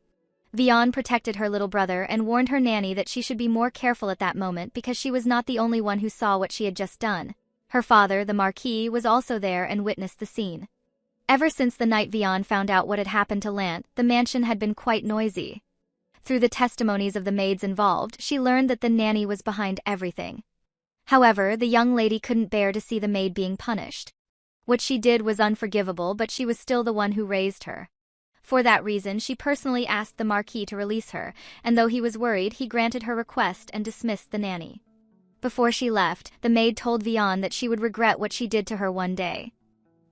Vian protected her little brother and warned her nanny that she should be more careful at that moment because she was not the only one who saw what she had just done. Her father, the Marquis, was also there and witnessed the scene. Ever since the night Vian found out what had happened to Lant, the mansion had been quite noisy. Through the testimonies of the maids involved, she learned that the nanny was behind everything. However, the young lady couldn't bear to see the maid being punished. What she did was unforgivable, but she was still the one who raised her. For that reason, she personally asked the Marquis to release her, and though he was worried, he granted her request and dismissed the nanny. Before she left, the maid told Vian that she would regret what she did to her one day.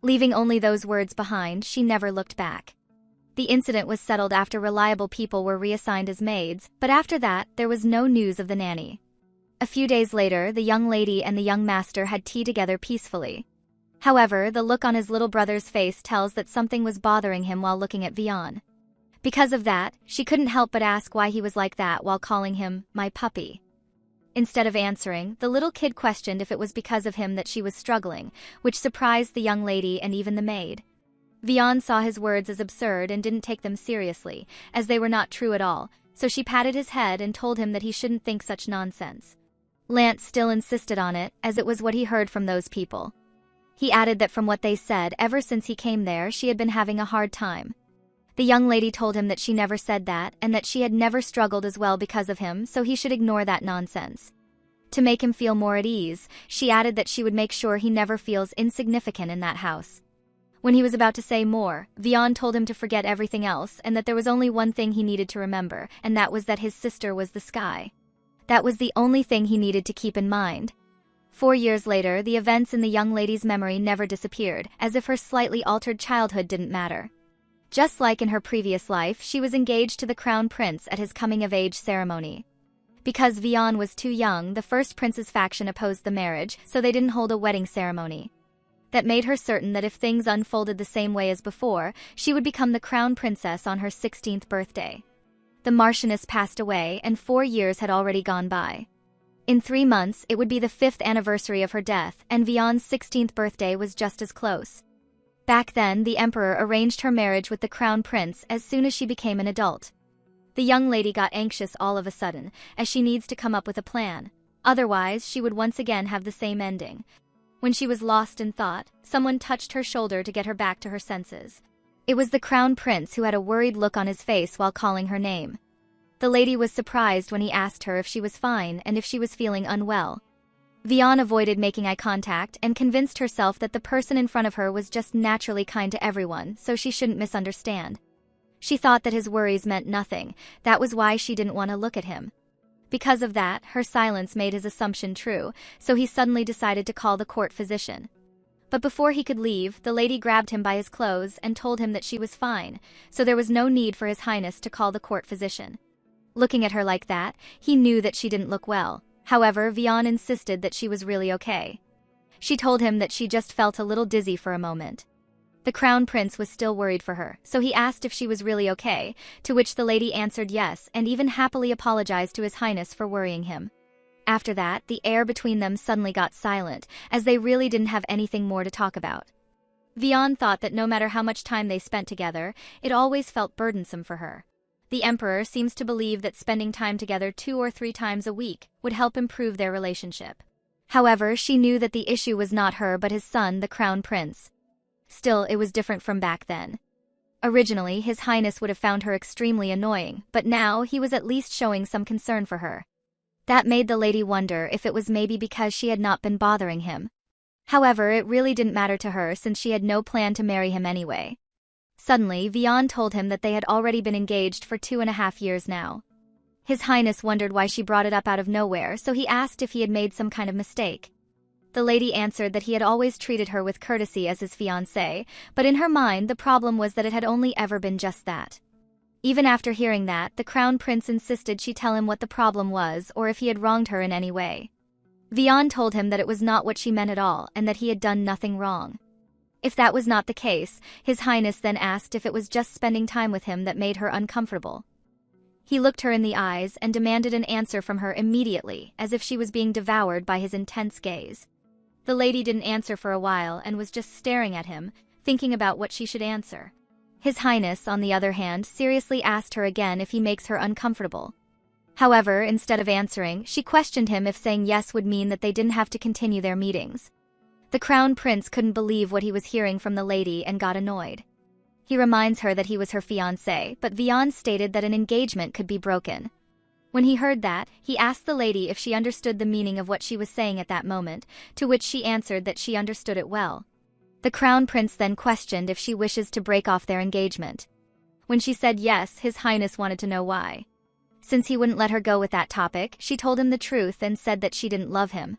Leaving only those words behind, she never looked back. The incident was settled after reliable people were reassigned as maids, but after that, there was no news of the nanny. A few days later, the young lady and the young master had tea together peacefully. However, the look on his little brother's face tells that something was bothering him while looking at Vian. Because of that, she couldn't help but ask why he was like that while calling him, "my puppy." Instead of answering, the little kid questioned if it was because of him that she was struggling, which surprised the young lady and even the maid. Vian saw his words as absurd and didn't take them seriously, as they were not true at all, so she patted his head and told him that he shouldn't think such nonsense. Lant still insisted on it, as it was what he heard from those people. He added that from what they said, ever since he came there, she had been having a hard time. The young lady told him that she never said that, and that she had never struggled as well because of him, so he should ignore that nonsense. To make him feel more at ease, she added that she would make sure he never feels insignificant in that house. When he was about to say more, Vian told him to forget everything else and that there was only one thing he needed to remember, and that was that his sister was the sky. That was the only thing he needed to keep in mind. 4 years later, the events in the young lady's memory never disappeared, as if her slightly altered childhood didn't matter. Just like in her previous life, she was engaged to the crown prince at his coming-of-age ceremony. Because Vian was too young, the first prince's faction opposed the marriage, so they didn't hold a wedding ceremony. That made her certain that if things unfolded the same way as before, she would become the crown princess on her 16th birthday. The Marchioness passed away, and 4 years had already gone by. In 3 months, it would be the 5th anniversary of her death, and Vian's 16th birthday was just as close. Back then, the emperor arranged her marriage with the crown prince as soon as she became an adult. The young lady got anxious all of a sudden, as she needs to come up with a plan. Otherwise, she would once again have the same ending. When she was lost in thought, someone touched her shoulder to get her back to her senses. It was the crown prince, who had a worried look on his face while calling her name. The lady was surprised when he asked her if she was fine and if she was feeling unwell. Vian avoided making eye contact and convinced herself that the person in front of her was just naturally kind to everyone, so she shouldn't misunderstand. She thought that his worries meant nothing. That was why she didn't want to look at him. Because of that, her silence made his assumption true, so he suddenly decided to call the court physician. But before he could leave, the lady grabbed him by his clothes and told him that she was fine, so there was no need for His Highness to call the court physician. Looking at her like that, he knew that she didn't look well. However, Vian insisted that she was really okay. She told him that she just felt a little dizzy for a moment. The crown prince was still worried for her, so he asked if she was really okay, to which the lady answered yes and even happily apologized to His Highness for worrying him. After that, the air between them suddenly got silent, as they really didn't have anything more to talk about. Vian thought that no matter how much time they spent together, it always felt burdensome for her. The emperor seems to believe that spending time together 2 or 3 times a week would help improve their relationship. However, she knew that the issue was not her but his son, the crown prince. Still, it was different from back then. Originally, His Highness would have found her extremely annoying, but now he was at least showing some concern for her. That made the lady wonder if it was maybe because she had not been bothering him. However, it really didn't matter to her since she had no plan to marry him anyway. Suddenly, Vian told him that they had already been engaged for 2.5 years now. His Highness wondered why she brought it up out of nowhere, so he asked if he had made some kind of mistake. The lady answered that he had always treated her with courtesy as his fiancée, but in her mind the problem was that it had only ever been just that. Even after hearing that, the crown prince insisted she tell him what the problem was or if he had wronged her in any way. Vian told him that it was not what she meant at all and that he had done nothing wrong. If that was not the case, His Highness then asked if it was just spending time with him that made her uncomfortable. He looked her in the eyes and demanded an answer from her immediately, as if she was being devoured by his intense gaze. The lady didn't answer for a while and was just staring at him, thinking about what she should answer. His Highness, on the other hand, seriously asked her again if he makes her uncomfortable. However, instead of answering, she questioned him if saying yes would mean that they didn't have to continue their meetings. The crown prince couldn't believe what he was hearing from the lady and got annoyed. He reminds her that he was her fiancé, but Vian stated that an engagement could be broken. When he heard that, he asked the lady if she understood the meaning of what she was saying at that moment, to which she answered that she understood it well. The crown prince then questioned if she wishes to break off their engagement. When she said yes, His Highness wanted to know why. Since he wouldn't let her go with that topic, she told him the truth and said that she didn't love him.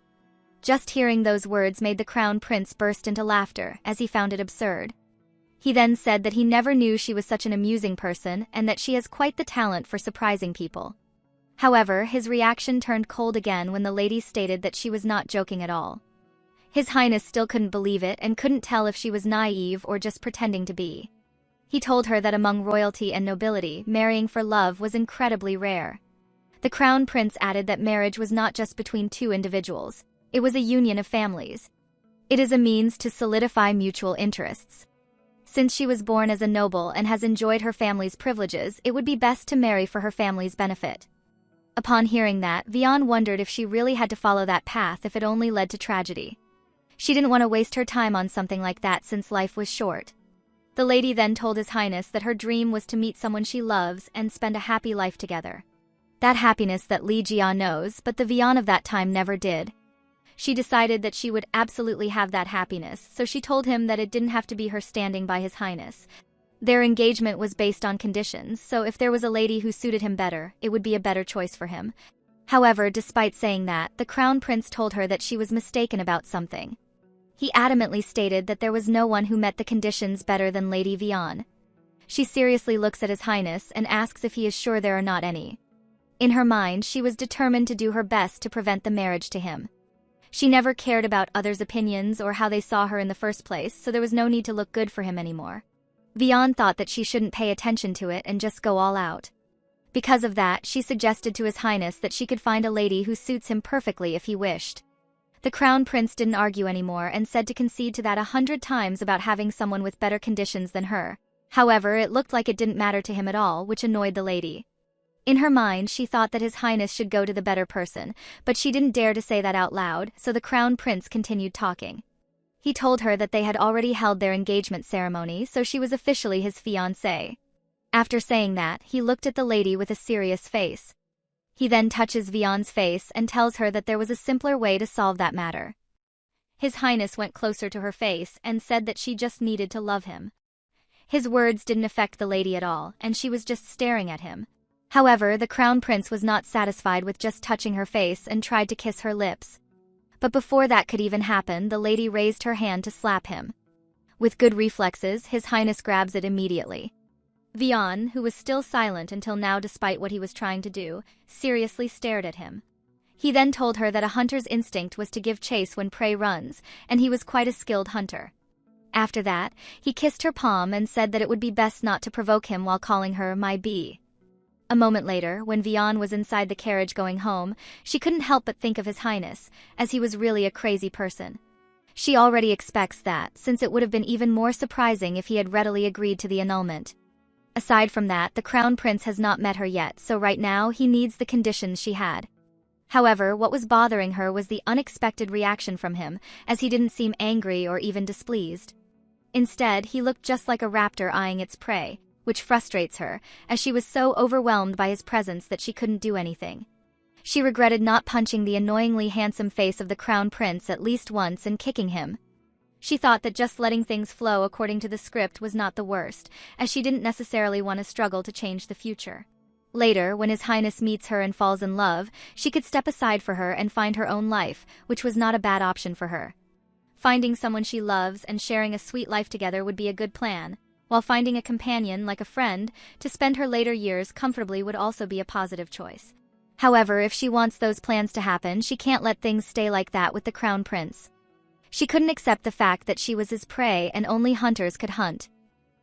Just hearing those words made the crown prince burst into laughter, as he found it absurd. He then said that he never knew she was such an amusing person and that she has quite the talent for surprising people. However, his reaction turned cold again when the lady stated that she was not joking at all. His Highness still couldn't believe it and couldn't tell if she was naive or just pretending to be. He told her that among royalty and nobility, marrying for love was incredibly rare. The crown prince added that marriage was not just between two individuals, it was a union of families. It is a means to solidify mutual interests. Since she was born as a noble and has enjoyed her family's privileges, it would be best to marry for her family's benefit. Upon hearing that, Vian wondered if she really had to follow that path if it only led to tragedy. She didn't want to waste her time on something like that since life was short. The lady then told His Highness that her dream was to meet someone she loves and spend a happy life together. That happiness that Li Jia knows, but the Vian of that time never did. She decided that she would absolutely have that happiness, so she told him that it didn't have to be her standing by His Highness. Their engagement was based on conditions, so if there was a lady who suited him better, it would be a better choice for him. However, despite saying that, the crown prince told her that she was mistaken about something. He adamantly stated that there was no one who met the conditions better than Lady Vian. She seriously looks at His Highness and asks if he is sure there are not any. In her mind, she was determined to do her best to prevent the marriage to him. She never cared about others' opinions or how they saw her in the first place, so there was no need to look good for him anymore. Vian thought that she shouldn't pay attention to it and just go all out. Because of that, she suggested to His Highness that she could find a lady who suits him perfectly if he wished. The crown prince didn't argue anymore and said to concede to that 100 times about having someone with better conditions than her. However, it looked like it didn't matter to him at all, which annoyed the lady. In her mind, she thought that His Highness should go to the better person, but she didn't dare to say that out loud, so the crown prince continued talking. He told her that they had already held their engagement ceremony, so she was officially his fiancée. After saying that, he looked at the lady with a serious face. He then touches Vian's face and tells her that there was a simpler way to solve that matter. His Highness went closer to her face and said that she just needed to love him. His words didn't affect the lady at all, and she was just staring at him. However, the crown prince was not satisfied with just touching her face and tried to kiss her lips. But before that could even happen, the lady raised her hand to slap him. With good reflexes, His Highness grabs it immediately. Vian, who was still silent until now despite what he was trying to do, seriously stared at him. He then told her that a hunter's instinct was to give chase when prey runs, and he was quite a skilled hunter. After that, he kissed her palm and said that it would be best not to provoke him while calling her my bee. A moment later, when Vian was inside the carriage going home, she couldn't help but think of His Highness, as he was really a crazy person. She already expects that, since it would have been even more surprising if he had readily agreed to the annulment. Aside from that, the crown prince has not met her yet, so right now he needs the conditions she had. However, what was bothering her was the unexpected reaction from him, as he didn't seem angry or even displeased. Instead, he looked just like a raptor eyeing its prey, which frustrates her, as she was so overwhelmed by his presence that she couldn't do anything. She regretted not punching the annoyingly handsome face of the crown prince at least once and kicking him. She thought that just letting things flow according to the script was not the worst, as she didn't necessarily want to struggle to change the future. Later, when His Highness meets her and falls in love, she could step aside for her and find her own life, which was not a bad option for her. Finding someone she loves and sharing a sweet life together would be a good plan, while finding a companion, like a friend, to spend her later years comfortably would also be a positive choice. However, if she wants those plans to happen, she can't let things stay like that with the crown prince. She couldn't accept the fact that she was his prey and only hunters could hunt.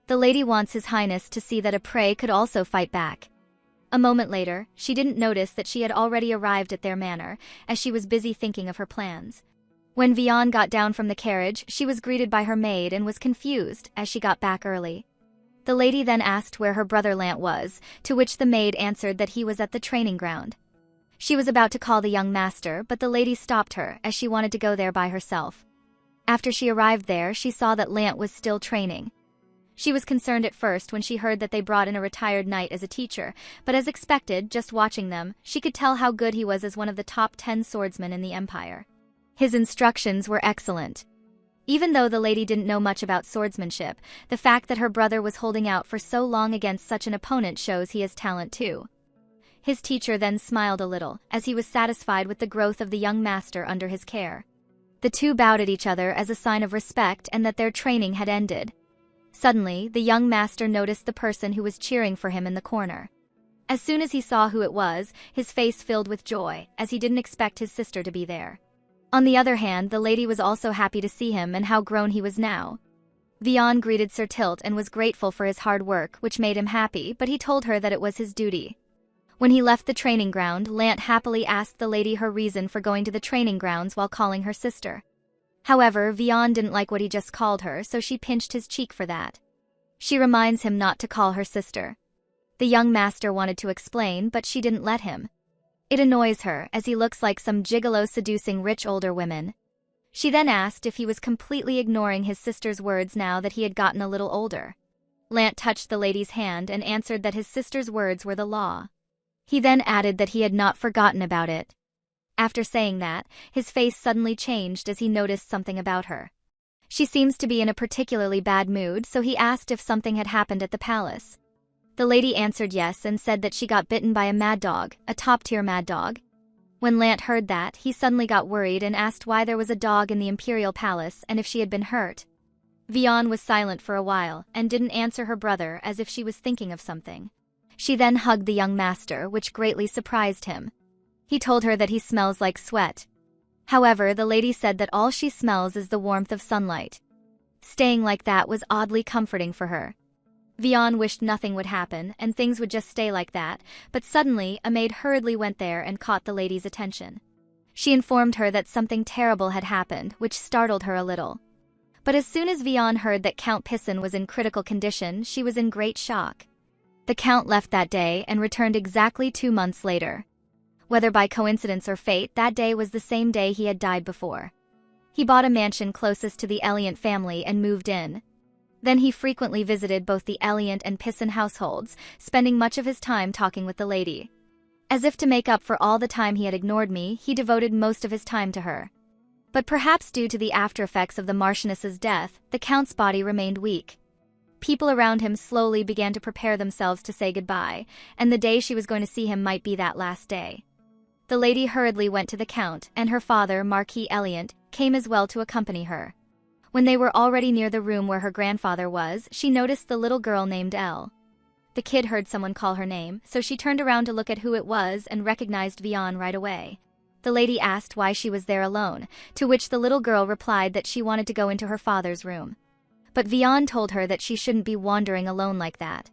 The lady wants His Highness to see that a prey could also fight back. A moment later, she didn't notice that she had already arrived at their manor, as she was busy thinking of her plans. When Vian got down from the carriage, she was greeted by her maid and was confused, as she got back early. The lady then asked where her brother Lant was, to which the maid answered that he was at the training ground. She was about to call the young master, but the lady stopped her, as she wanted to go there by herself. After she arrived there, she saw that Lant was still training. She was concerned at first when she heard that they brought in a retired knight as a teacher, but as expected, just watching them, she could tell how good he was as one of the top 10 swordsmen in the empire. His instructions were excellent. Even though the lady didn't know much about swordsmanship, the fact that her brother was holding out for so long against such an opponent shows he has talent too. His teacher then smiled a little, as he was satisfied with the growth of the young master under his care. The two bowed at each other as a sign of respect and that their training had ended. Suddenly, the young master noticed the person who was cheering for him in the corner. As soon as he saw who it was, his face filled with joy, as he didn't expect his sister to be there. On the other hand, the lady was also happy to see him and how grown he was now. Vian greeted Sir Tilt and was grateful for his hard work, which made him happy, but he told her that it was his duty. When he left the training ground, Lant happily asked the lady her reason for going to the training grounds while calling her sister. However, Vian didn't like what he just called her, so she pinched his cheek for that. She reminds him not to call her sister. The young master wanted to explain, but she didn't let him. It annoys her, as he looks like some gigolo seducing rich older women. She then asked if he was completely ignoring his sister's words now that he had gotten a little older. Lant touched the lady's hand and answered that his sister's words were the law. He then added that he had not forgotten about it. After saying that, his face suddenly changed as he noticed something about her. She seems to be in a particularly bad mood, so he asked if something had happened at the palace. The lady answered yes and said that she got bitten by a mad dog, a top-tier mad dog. When Lant heard that, he suddenly got worried and asked why there was a dog in the imperial palace and if she had been hurt. Vian was silent for a while and didn't answer her brother, as if she was thinking of something. She then hugged the young master, which greatly surprised him. He told her that he smells like sweat. However, the lady said that all she smells is the warmth of sunlight. Staying like that was oddly comforting for her. Vian wished nothing would happen and things would just stay like that, but suddenly a maid hurriedly went there and caught the lady's attention. She informed her that something terrible had happened, which startled her a little. But as soon as Vian heard that Count Pisan was in critical condition, she was in great shock. The Count left that day and returned exactly 2 months later. Whether by coincidence or fate, that day was the same day he had died before. He bought a mansion closest to the Lant family and moved in. Then he frequently visited both the Lant and Pisan households, spending much of his time talking with the lady. As if to make up for all the time he had ignored me, he devoted most of his time to her. But perhaps due to the after-effects of the Marchioness's death, the Count's body remained weak. People around him slowly began to prepare themselves to say goodbye, and the day she was going to see him might be that last day. The lady hurriedly went to the Count, and her father, Marquis Lant, came as well to accompany her. When they were already near the room where her grandfather was, she noticed the little girl named Elle. The kid heard someone call her name, so she turned around to look at who it was and recognized Vian right away. The lady asked why she was there alone, to which the little girl replied that she wanted to go into her father's room. But Vian told her that she shouldn't be wandering alone like that.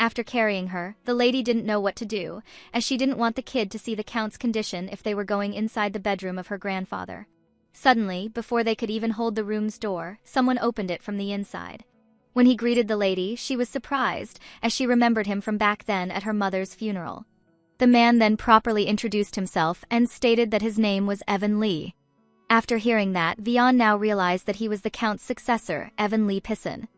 After carrying her, the lady didn't know what to do, as she didn't want the kid to see the Count's condition if they were going inside the bedroom of her grandfather. Suddenly, before they could even hold the room's door, someone opened it from the inside. When he greeted the lady, she was surprised, as she remembered him from back then at her mother's funeral. The man then properly introduced himself and stated that his name was Evan Lee. After hearing that, Vian now realized that he was the Count's successor, Evan Lee Pisan.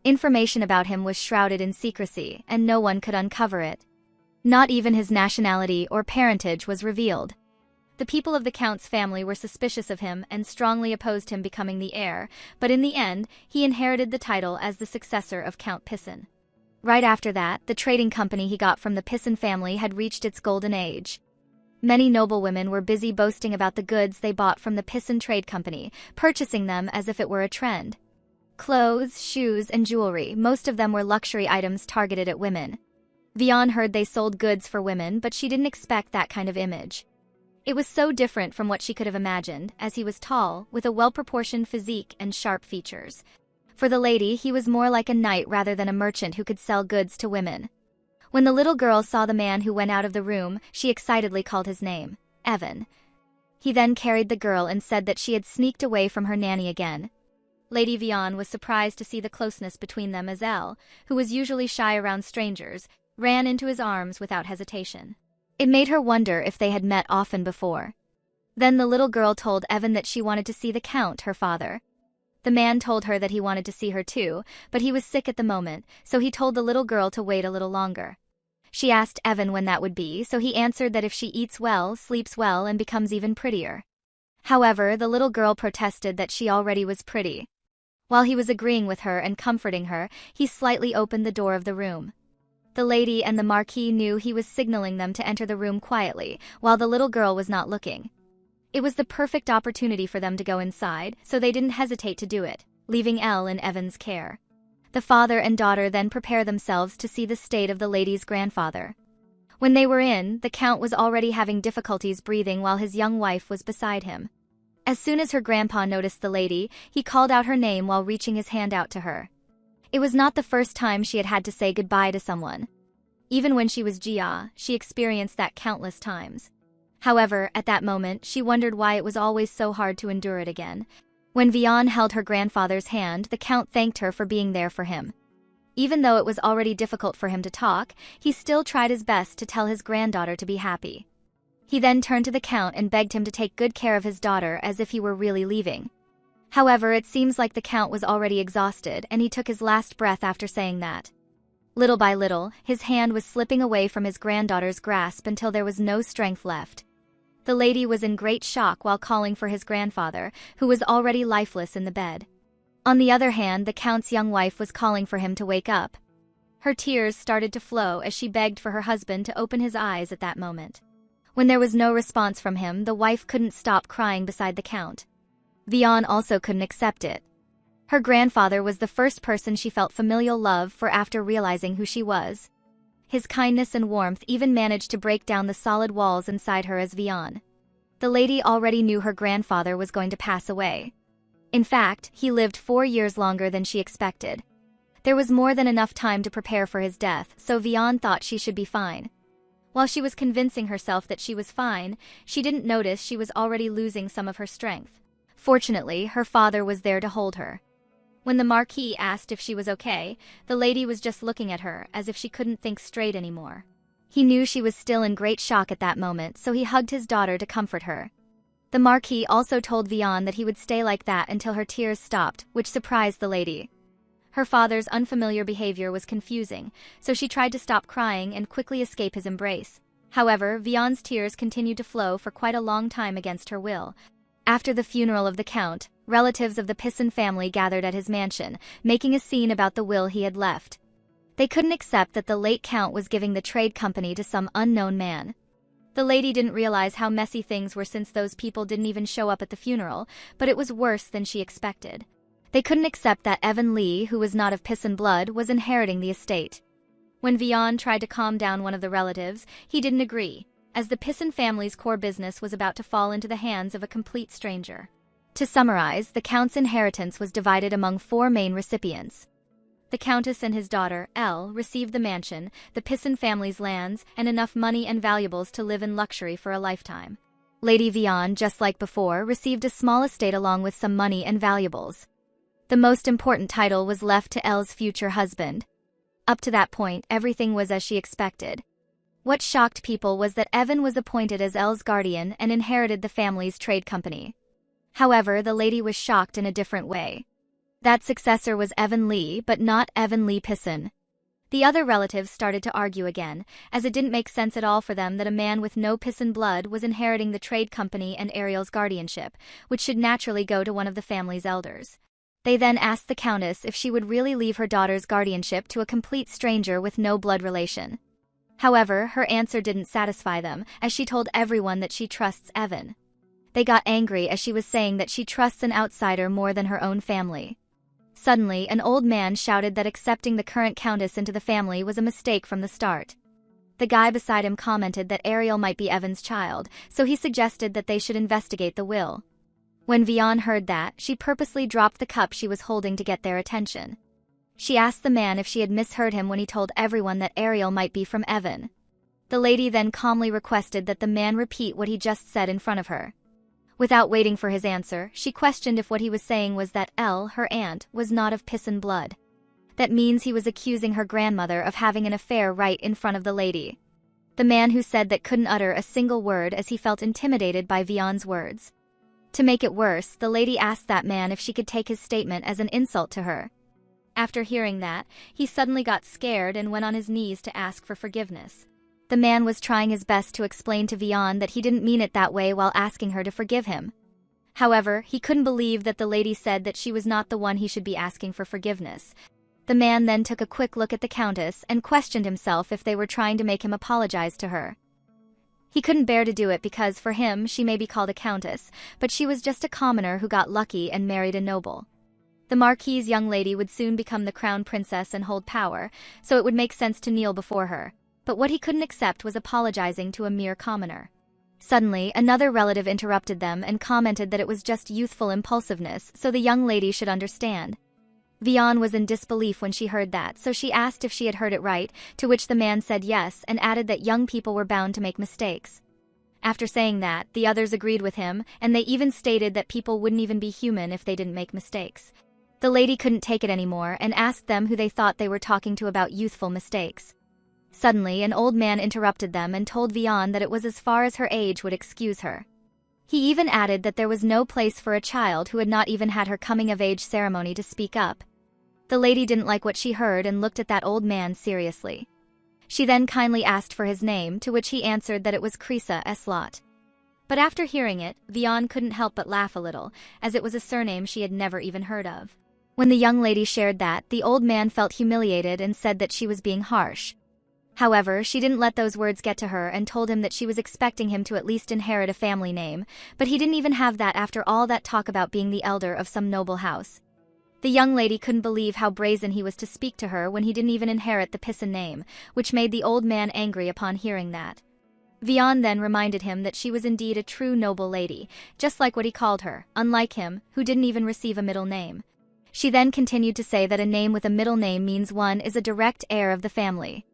Information about him was shrouded in secrecy, and no one could uncover it. Not even his nationality or parentage was revealed. The people of the Count's family were suspicious of him and strongly opposed him becoming the heir, but in the end, he inherited the title as the successor of Count Pisan. Right after that, the trading company he got from the Pisan family had reached its golden age. Many noblewomen were busy boasting about the goods they bought from the Pisan Trade Company, purchasing them as if it were a trend. Clothes, shoes, and jewelry, most of them were luxury items targeted at women. Vian heard they sold goods for women, but she didn't expect that kind of image. It was so different from what she could have imagined, as he was tall, with a well-proportioned physique and sharp features. For the lady, he was more like a knight rather than a merchant who could sell goods to women. When the little girl saw the man who went out of the room, she excitedly called his name, Evan. He then carried the girl and said that she had sneaked away from her nanny again. Lady Vian was surprised to see the closeness between them as Elle, who was usually shy around strangers, ran into his arms without hesitation. It made her wonder if they had met often before. Then the little girl told Evan that she wanted to see the Count, her father. The man told her that he wanted to see her too, but he was sick at the moment, so he told the little girl to wait a little longer. She asked Evan when that would be, so he answered that if she eats well, sleeps well, and becomes even prettier. However, the little girl protested that she already was pretty. While he was agreeing with her and comforting her, he slightly opened the door of the room. The lady and the Marquis knew he was signaling them to enter the room quietly, while the little girl was not looking. It was the perfect opportunity for them to go inside, so they didn't hesitate to do it, leaving Elle in Evan's care. The father and daughter then prepare themselves to see the state of the lady's grandfather. When they were in, the Count was already having difficulties breathing while his young wife was beside him. As soon as her grandpa noticed the lady, he called out her name while reaching his hand out to her. It was not the first time she had had to say goodbye to someone. Even when she was Jia, she experienced that countless times. However, at that moment, she wondered why it was always so hard to endure it again. When Vian held her grandfather's hand, the Count thanked her for being there for him. Even though it was already difficult for him to talk, he still tried his best to tell his granddaughter to be happy. He then turned to the Count and begged him to take good care of his daughter as if he were really leaving. However, it seems like the Count was already exhausted and he took his last breath after saying that. Little by little, his hand was slipping away from his granddaughter's grasp until there was no strength left. The lady was in great shock while calling for his grandfather, who was already lifeless in the bed. On the other hand, the Count's young wife was calling for him to wake up. Her tears started to flow as she begged for her husband to open his eyes at that moment. When there was no response from him, the wife couldn't stop crying beside the Count. Vian also couldn't accept it. Her grandfather was the first person she felt familial love for after realizing who she was. His kindness and warmth even managed to break down the solid walls inside her as Vian. The lady already knew her grandfather was going to pass away. In fact, he lived 4 years longer than she expected. There was more than enough time to prepare for his death, so Vian thought she should be fine. While she was convincing herself that she was fine, she didn't notice she was already losing some of her strength. Fortunately, her father was there to hold her. When the Marquis asked if she was okay, the lady was just looking at her as if she couldn't think straight anymore. He knew she was still in great shock at that moment, so he hugged his daughter to comfort her. The Marquis also told Vian that he would stay like that until her tears stopped, which surprised the lady. Her father's unfamiliar behavior was confusing, so she tried to stop crying and quickly escape his embrace. However, Vian's tears continued to flow for quite a long time against her will. After the funeral of the Count, relatives of the Pisan family gathered at his mansion, making a scene about the will he had left. They couldn't accept that the late Count was giving the trade company to some unknown man. The lady didn't realize how messy things were since those people didn't even show up at the funeral, but it was worse than she expected. They couldn't accept that Evan Lee, who was not of Pisan blood, was inheriting the estate. When Vian tried to calm down one of the relatives, he didn't agree, as the Pisan family's core business was about to fall into the hands of a complete stranger. To summarize, the Count's inheritance was divided among 4 main recipients. The Countess and his daughter, Elle, received the mansion, the Pisan family's lands, and enough money and valuables to live in luxury for a lifetime. Lady Vian, just like before, received a small estate along with some money and valuables. The most important title was left to Elle's future husband. Up to that point, everything was as she expected. What shocked people was that Evan was appointed as Elle's guardian and inherited the family's trade company. However, the lady was shocked in a different way. That successor was Evan Lee, but not Evan Lee Pisan. The other relatives started to argue again, as it didn't make sense at all for them that a man with no piss and blood was inheriting the trade company and Ariel's guardianship, which should naturally go to one of the family's elders. They then asked the Countess if she would really leave her daughter's guardianship to a complete stranger with no blood relation. However, her answer didn't satisfy them, as she told everyone that she trusts Evan. They got angry as she was saying that she trusts an outsider more than her own family. Suddenly, an old man shouted that accepting the current countess into the family was a mistake from the start. The guy beside him commented that Ariel might be Evan's child, so he suggested that they should investigate the will. When Vian heard that, she purposely dropped the cup she was holding to get their attention. She asked the man if she had misheard him when he told everyone that Ariel might be from Evan. The lady then calmly requested that the man repeat what he just said in front of her. Without waiting for his answer, she questioned if what he was saying was that Elle, her aunt, was not of piss and blood. That means he was accusing her grandmother of having an affair right in front of the lady. The man who said that couldn't utter a single word as he felt intimidated by Vian's words. To make it worse, the lady asked that man if she could take his statement as an insult to her. After hearing that, he suddenly got scared and went on his knees to ask for forgiveness. The man was trying his best to explain to Vian that he didn't mean it that way while asking her to forgive him. However, he couldn't believe that the lady said that she was not the one he should be asking for forgiveness. The man then took a quick look at the Countess and questioned himself if they were trying to make him apologize to her. He couldn't bear to do it because, for him, she may be called a countess, but she was just a commoner who got lucky and married a noble. The Marquis's young lady would soon become the crown princess and hold power, so it would make sense to kneel before her. But what he couldn't accept was apologizing to a mere commoner. Suddenly, another relative interrupted them and commented that it was just youthful impulsiveness, so the young lady should understand. Vian was in disbelief when she heard that, so she asked if she had heard it right, to which the man said yes and added that young people were bound to make mistakes. After saying that, the others agreed with him, and they even stated that people wouldn't even be human if they didn't make mistakes. The lady couldn't take it anymore and asked them who they thought they were talking to about youthful mistakes. Suddenly, an old man interrupted them and told Vian that it was as far as her age would excuse her. He even added that there was no place for a child who had not even had her coming-of-age ceremony to speak up. The lady didn't like what she heard and looked at that old man seriously. She then kindly asked for his name, to which he answered that it was Crisa Lant. But after hearing it, Vian couldn't help but laugh a little, as it was a surname she had never even heard of. When the young lady shared that, the old man felt humiliated and said that she was being harsh. However, she didn't let those words get to her and told him that she was expecting him to at least inherit a family name, but he didn't even have that after all that talk about being the elder of some noble house. The young lady couldn't believe how brazen he was to speak to her when he didn't even inherit the pisson name, which made the old man angry upon hearing that. Vian then reminded him that she was indeed a true noble lady, just like what he called her, unlike him, who didn't even receive a middle name. She then continued to say that a name with a middle name means one is a direct heir of the family.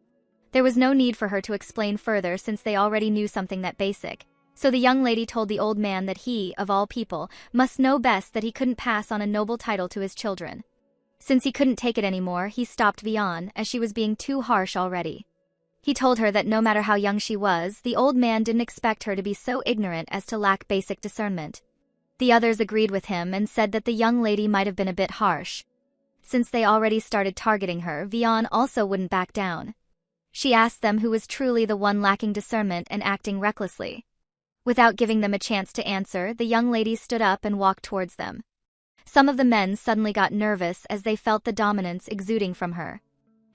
There was no need for her to explain further since they already knew something that basic. So the young lady told the old man that he, of all people, must know best that he couldn't pass on a noble title to his children. Since he couldn't take it anymore, he stopped Vian, as she was being too harsh already. He told her that no matter how young she was, the old man didn't expect her to be so ignorant as to lack basic discernment. The others agreed with him and said that the young lady might have been a bit harsh. Since they already started targeting her, Vian also wouldn't back down. She asked them who was truly the one lacking discernment and acting recklessly. Without giving them a chance to answer, the young lady stood up and walked towards them. Some of the men suddenly got nervous as they felt the dominance exuding from her.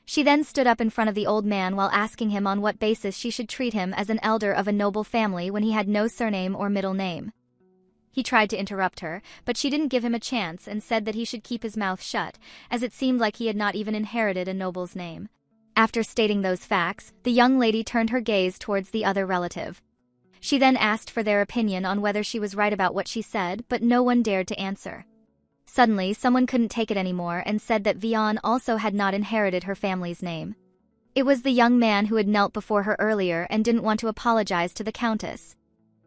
She then stood up in front of the old man while asking him on what basis she should treat him as an elder of a noble family when he had no surname or middle name. He tried to interrupt her, but she didn't give him a chance and said that he should keep his mouth shut, as it seemed like he had not even inherited a noble's name. After stating those facts, the young lady turned her gaze towards the other relative. She then asked for their opinion on whether she was right about what she said, but no one dared to answer. Suddenly, someone couldn't take it anymore and said that Vian also had not inherited her family's name. It was the young man who had knelt before her earlier and didn't want to apologize to the Countess.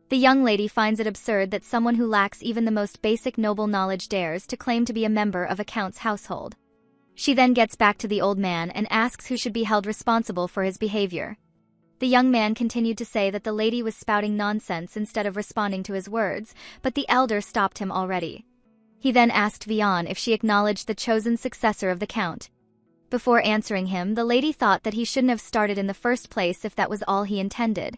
The young lady finds it absurd that someone who lacks even the most basic noble knowledge dares to claim to be a member of a count's household. She then gets back to the old man and asks who should be held responsible for his behavior. The young man continued to say that the lady was spouting nonsense instead of responding to his words, but the elder stopped him already. He then asked Vian if she acknowledged the chosen successor of the count. Before answering him, the lady thought that he shouldn't have started in the first place if that was all he intended.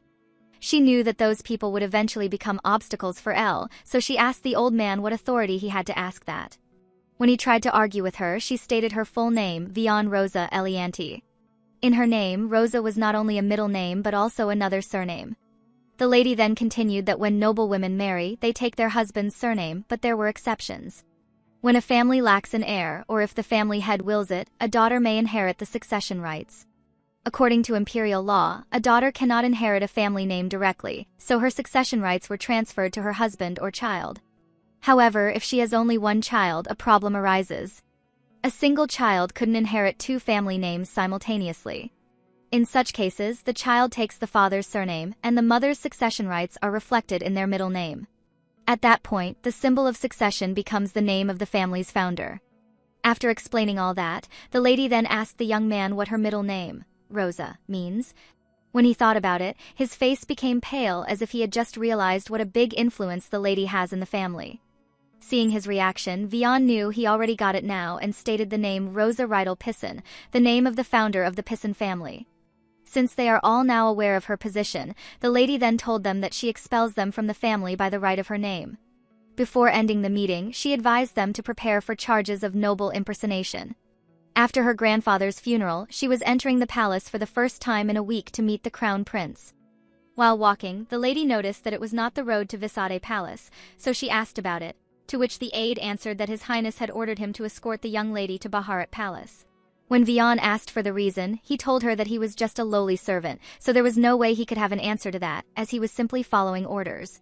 She knew that those people would eventually become obstacles for Elle, so she asked the old man what authority he had to ask that. When he tried to argue with her, she stated her full name, Vian Rosa Elianti. In her name, Rosa was not only a middle name but also another surname. The lady then continued that when noblewomen marry, they take their husband's surname, but there were exceptions. When a family lacks an heir, or if the family head wills it, a daughter may inherit the succession rights. According to imperial law, a daughter cannot inherit a family name directly, so her succession rights were transferred to her husband or child. However, if she has only one child, a problem arises. A single child couldn't inherit two family names simultaneously. In such cases, the child takes the father's surname, and the mother's succession rights are reflected in their middle name. At that point, the symbol of succession becomes the name of the family's founder. After explaining all that, the lady then asked the young man what her middle name, Rosa, means. When he thought about it, his face became pale as if he had just realized what a big influence the lady has in the family. Seeing his reaction, Vian knew he already got it now and stated the name Rosa Rydell Pisson, the name of the founder of the Pisson family. Since they are all now aware of her position, the lady then told them that she expels them from the family by the right of her name. Before ending the meeting, she advised them to prepare for charges of noble impersonation. After her grandfather's funeral, she was entering the palace for the first time in a week to meet the crown prince. While walking, the lady noticed that it was not the road to Visade Palace, so she asked about it, to which the aide answered that His Highness had ordered him to escort the young lady to Baharat Palace. When Vian asked for the reason, he told her that he was just a lowly servant, so there was no way he could have an answer to that, as he was simply following orders.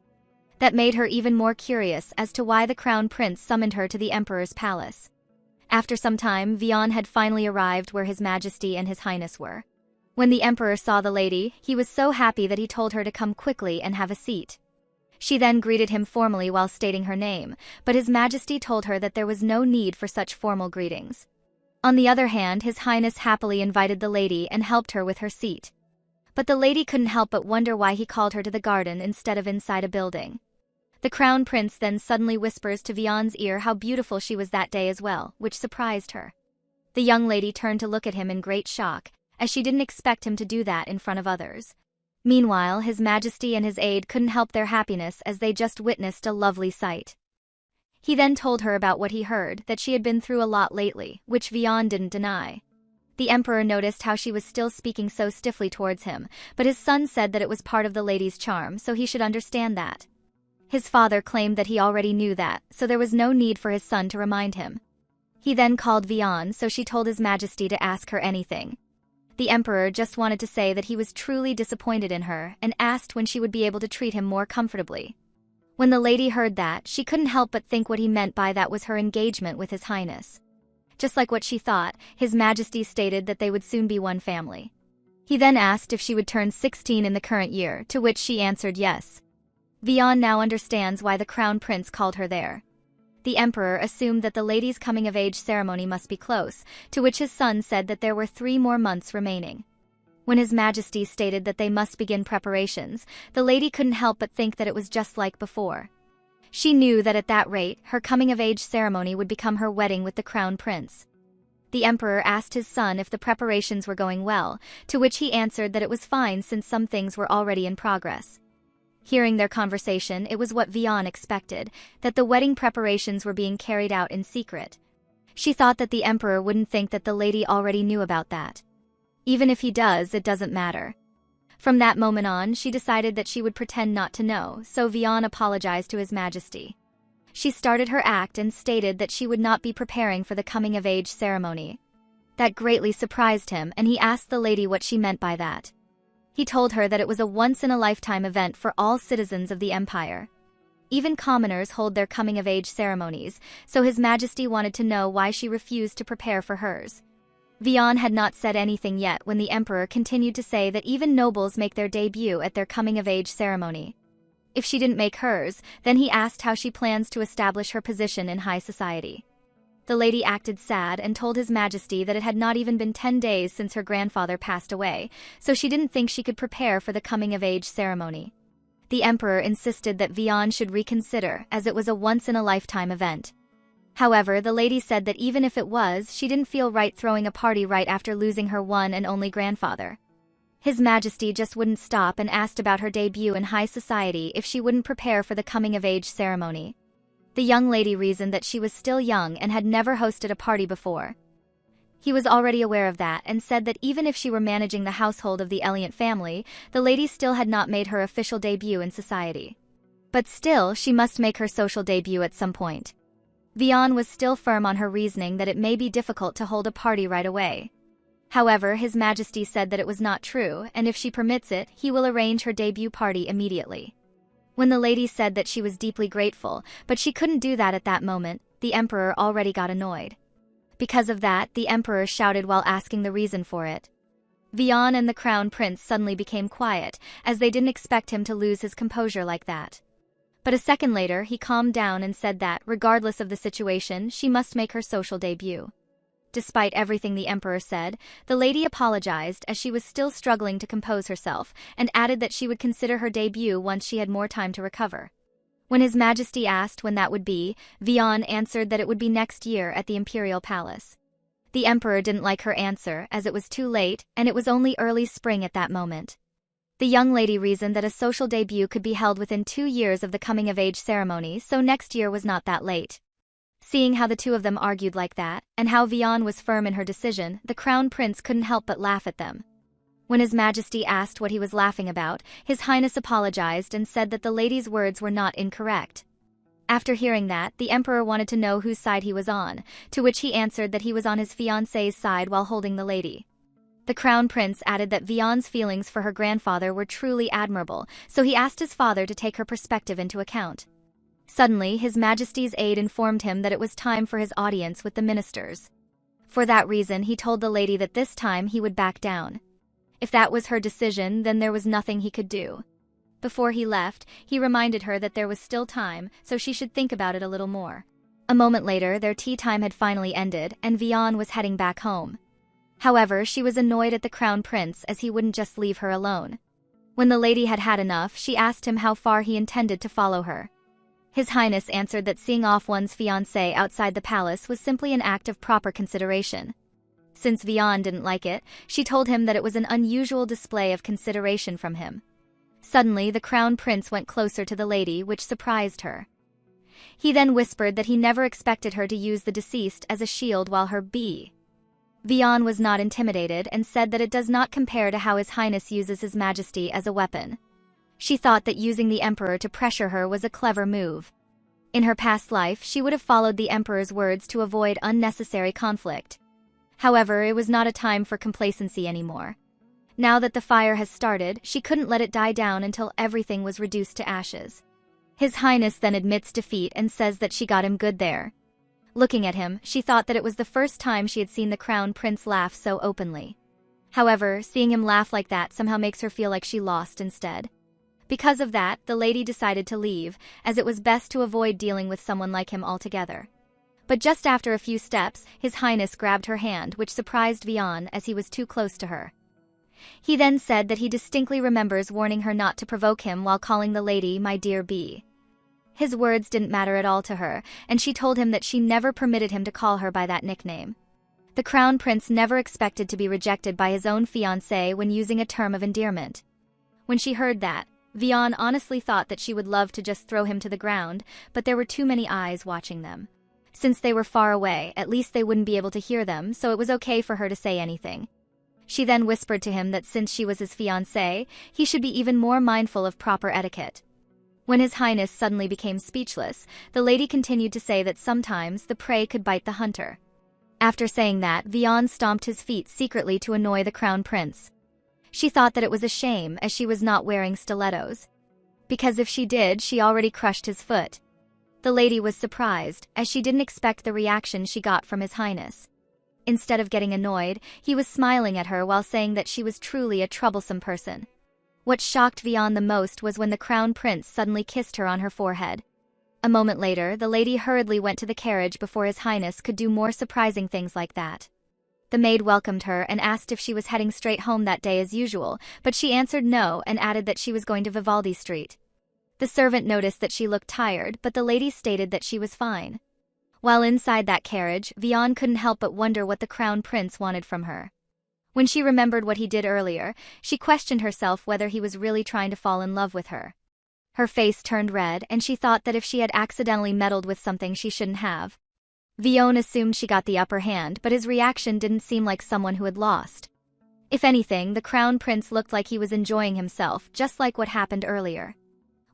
That made her even more curious as to why the crown prince summoned her to the emperor's palace. After some time, Vian had finally arrived where His Majesty and His Highness were. When the emperor saw the lady, he was so happy that he told her to come quickly and have a seat. She then greeted him formally while stating her name, but His Majesty told her that there was no need for such formal greetings. On the other hand, His Highness happily invited the lady and helped her with her seat. But the lady couldn't help but wonder why he called her to the garden instead of inside a building. The crown prince then suddenly whispers to Vian's ear how beautiful she was that day as well, which surprised her. The young lady turned to look at him in great shock, as she didn't expect him to do that in front of others. Meanwhile, His Majesty and his aide couldn't help their happiness as they just witnessed a lovely sight. He then told her about what he heard, that she had been through a lot lately, which Vian didn't deny. The emperor noticed how she was still speaking so stiffly towards him, but his son said that it was part of the lady's charm, so he should understand that. His father claimed that he already knew that, so there was no need for his son to remind him. He then called Vian, so she told His Majesty to ask her anything. The emperor just wanted to say that he was truly disappointed in her and asked when she would be able to treat him more comfortably. When the lady heard that, she couldn't help but think what he meant by that was her engagement with His Highness. Just like what she thought, His Majesty stated that they would soon be one family. He then asked if she would turn 16 in the current year, to which she answered yes. Vian now understands why the crown prince called her there. The emperor assumed that the lady's coming-of-age ceremony must be close, to which his son said that there were 3 more months remaining. When His Majesty stated that they must begin preparations, the lady couldn't help but think that it was just like before. She knew that at that rate, her coming-of-age ceremony would become her wedding with the crown prince. The emperor asked his son if the preparations were going well, to which he answered that it was fine since some things were already in progress. Hearing their conversation, it was what Vian expected, that the wedding preparations were being carried out in secret. She thought that the emperor wouldn't think that the lady already knew about that. Even if he does, it doesn't matter. From that moment on, she decided that she would pretend not to know, so Vian apologized to His Majesty. She started her act and stated that she would not be preparing for the coming-of-age ceremony. That greatly surprised him, and he asked the lady what she meant by that. He told her that it was a once-in-a-lifetime event for all citizens of the empire. Even commoners hold their coming-of-age ceremonies, so His Majesty wanted to know why she refused to prepare for hers. Vian had not said anything yet when the emperor continued to say that even nobles make their debut at their coming-of-age ceremony. If she didn't make hers, then he asked how she plans to establish her position in high society. The lady acted sad and told His Majesty that it had not even been 10 days since her grandfather passed away, so she didn't think she could prepare for the coming-of-age ceremony. The emperor insisted that Vian should reconsider, as it was a once-in-a-lifetime event. However, the lady said that even if it was, she didn't feel right throwing a party right after losing her one and only grandfather. His Majesty just wouldn't stop and asked about her debut in high society if she wouldn't prepare for the coming-of-age ceremony. The young lady reasoned that she was still young and had never hosted a party before. He was already aware of that and said that even if she were managing the household of the Lant family, the lady still had not made her official debut in society. But still, she must make her social debut at some point. Vian was still firm on her reasoning that it may be difficult to hold a party right away. However, His Majesty said that it was not true, and if she permits it, he will arrange her debut party immediately. When the lady said that she was deeply grateful, but she couldn't do that at that moment, the Emperor already got annoyed. Because of that, the Emperor shouted while asking the reason for it. Vian and the Crown Prince suddenly became quiet, as they didn't expect him to lose his composure like that. But a second later, he calmed down and said that, regardless of the situation, she must make her social debut. Despite everything the Emperor said, the lady apologized as she was still struggling to compose herself, and added that she would consider her debut once she had more time to recover. When His Majesty asked when that would be, Vian answered that it would be next year at the Imperial Palace. The Emperor didn't like her answer, as it was too late, and it was only early spring at that moment. The young lady reasoned that a social debut could be held within 2 years of the coming-of-age ceremony, so next year was not that late. Seeing how the two of them argued like that, and how Vian was firm in her decision, the Crown Prince couldn't help but laugh at them. When His Majesty asked what he was laughing about, His Highness apologized and said that the lady's words were not incorrect. After hearing that, the Emperor wanted to know whose side he was on, to which he answered that he was on his fiancée's side while holding the lady. The Crown Prince added that Vian's feelings for her grandfather were truly admirable, so he asked his father to take her perspective into account. Suddenly, His Majesty's aide informed him that it was time for his audience with the ministers. For that reason, he told the lady that this time he would back down. If that was her decision, then there was nothing he could do. Before he left, he reminded her that there was still time, so she should think about it a little more. A moment later, their tea time had finally ended, and Vian was heading back home. However, she was annoyed at the Crown Prince as he wouldn't just leave her alone. When the lady had had enough, she asked him how far he intended to follow her. His Highness answered that seeing off one's fiancé outside the palace was simply an act of proper consideration. Since Vian didn't like it, she told him that it was an unusual display of consideration from him. Suddenly, the Crown Prince went closer to the lady, which surprised her. He then whispered that he never expected her to use the deceased as a shield while her Vian was not intimidated and said that it does not compare to how His Highness uses His Majesty as a weapon. She thought that using the Emperor to pressure her was a clever move. In her past life, she would have followed the Emperor's words to avoid unnecessary conflict. However, it was not a time for complacency anymore. Now that the fire has started, she couldn't let it die down until everything was reduced to ashes. His Highness then admits defeat and says that she got him good there. Looking at him, she thought that it was the first time she had seen the Crown Prince laugh so openly. However, seeing him laugh like that somehow makes her feel like she lost instead. Because of that, the lady decided to leave, as it was best to avoid dealing with someone like him altogether. But just after a few steps, His Highness grabbed her hand, which surprised Vian as he was too close to her. He then said that he distinctly remembers warning her not to provoke him while calling the lady my dear B. His words didn't matter at all to her, and she told him that she never permitted him to call her by that nickname. The Crown Prince never expected to be rejected by his own fiancé when using a term of endearment. When she heard that, Vian honestly thought that she would love to just throw him to the ground, but there were too many eyes watching them. Since they were far away, at least they wouldn't be able to hear them, so it was okay for her to say anything. She then whispered to him that since she was his fiancée, he should be even more mindful of proper etiquette. When His Highness suddenly became speechless, the lady continued to say that sometimes the prey could bite the hunter. After saying that, Vian stomped his feet secretly to annoy the Crown Prince. She thought that it was a shame as she was not wearing stilettos. Because if she did, she already crushed his foot. The lady was surprised, as she didn't expect the reaction she got from His Highness. Instead of getting annoyed, he was smiling at her while saying that she was truly a troublesome person. What shocked Vian the most was when the Crown Prince suddenly kissed her on her forehead. A moment later, the lady hurriedly went to the carriage before His Highness could do more surprising things like that. The maid welcomed her and asked if she was heading straight home that day as usual, but she answered no and added that she was going to Vivaldi Street. The servant noticed that she looked tired, but the lady stated that she was fine. While inside that carriage, Vian couldn't help but wonder what the crown prince wanted from her. When she remembered what he did earlier, she questioned herself whether he was really trying to fall in love with her. Her face turned red, and she thought that if she had accidentally meddled with something she shouldn't have. Vian assumed she got the upper hand, but his reaction didn't seem like someone who had lost. If anything, the crown prince looked like he was enjoying himself, just like what happened earlier.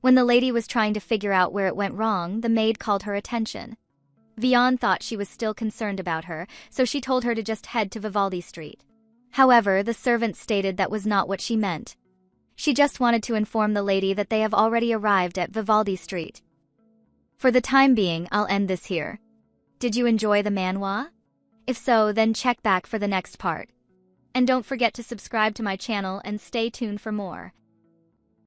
When the lady was trying to figure out where it went wrong, the maid called her attention. Vian thought she was still concerned about her, so she told her to just head to Vivaldi Street. However, the servant stated that was not what she meant. She just wanted to inform the lady that they have already arrived at Vivaldi Street. For the time being, I'll end this here. Did you enjoy the manhwa? If so, then check back for the next part. And don't forget to subscribe to my channel and stay tuned for more.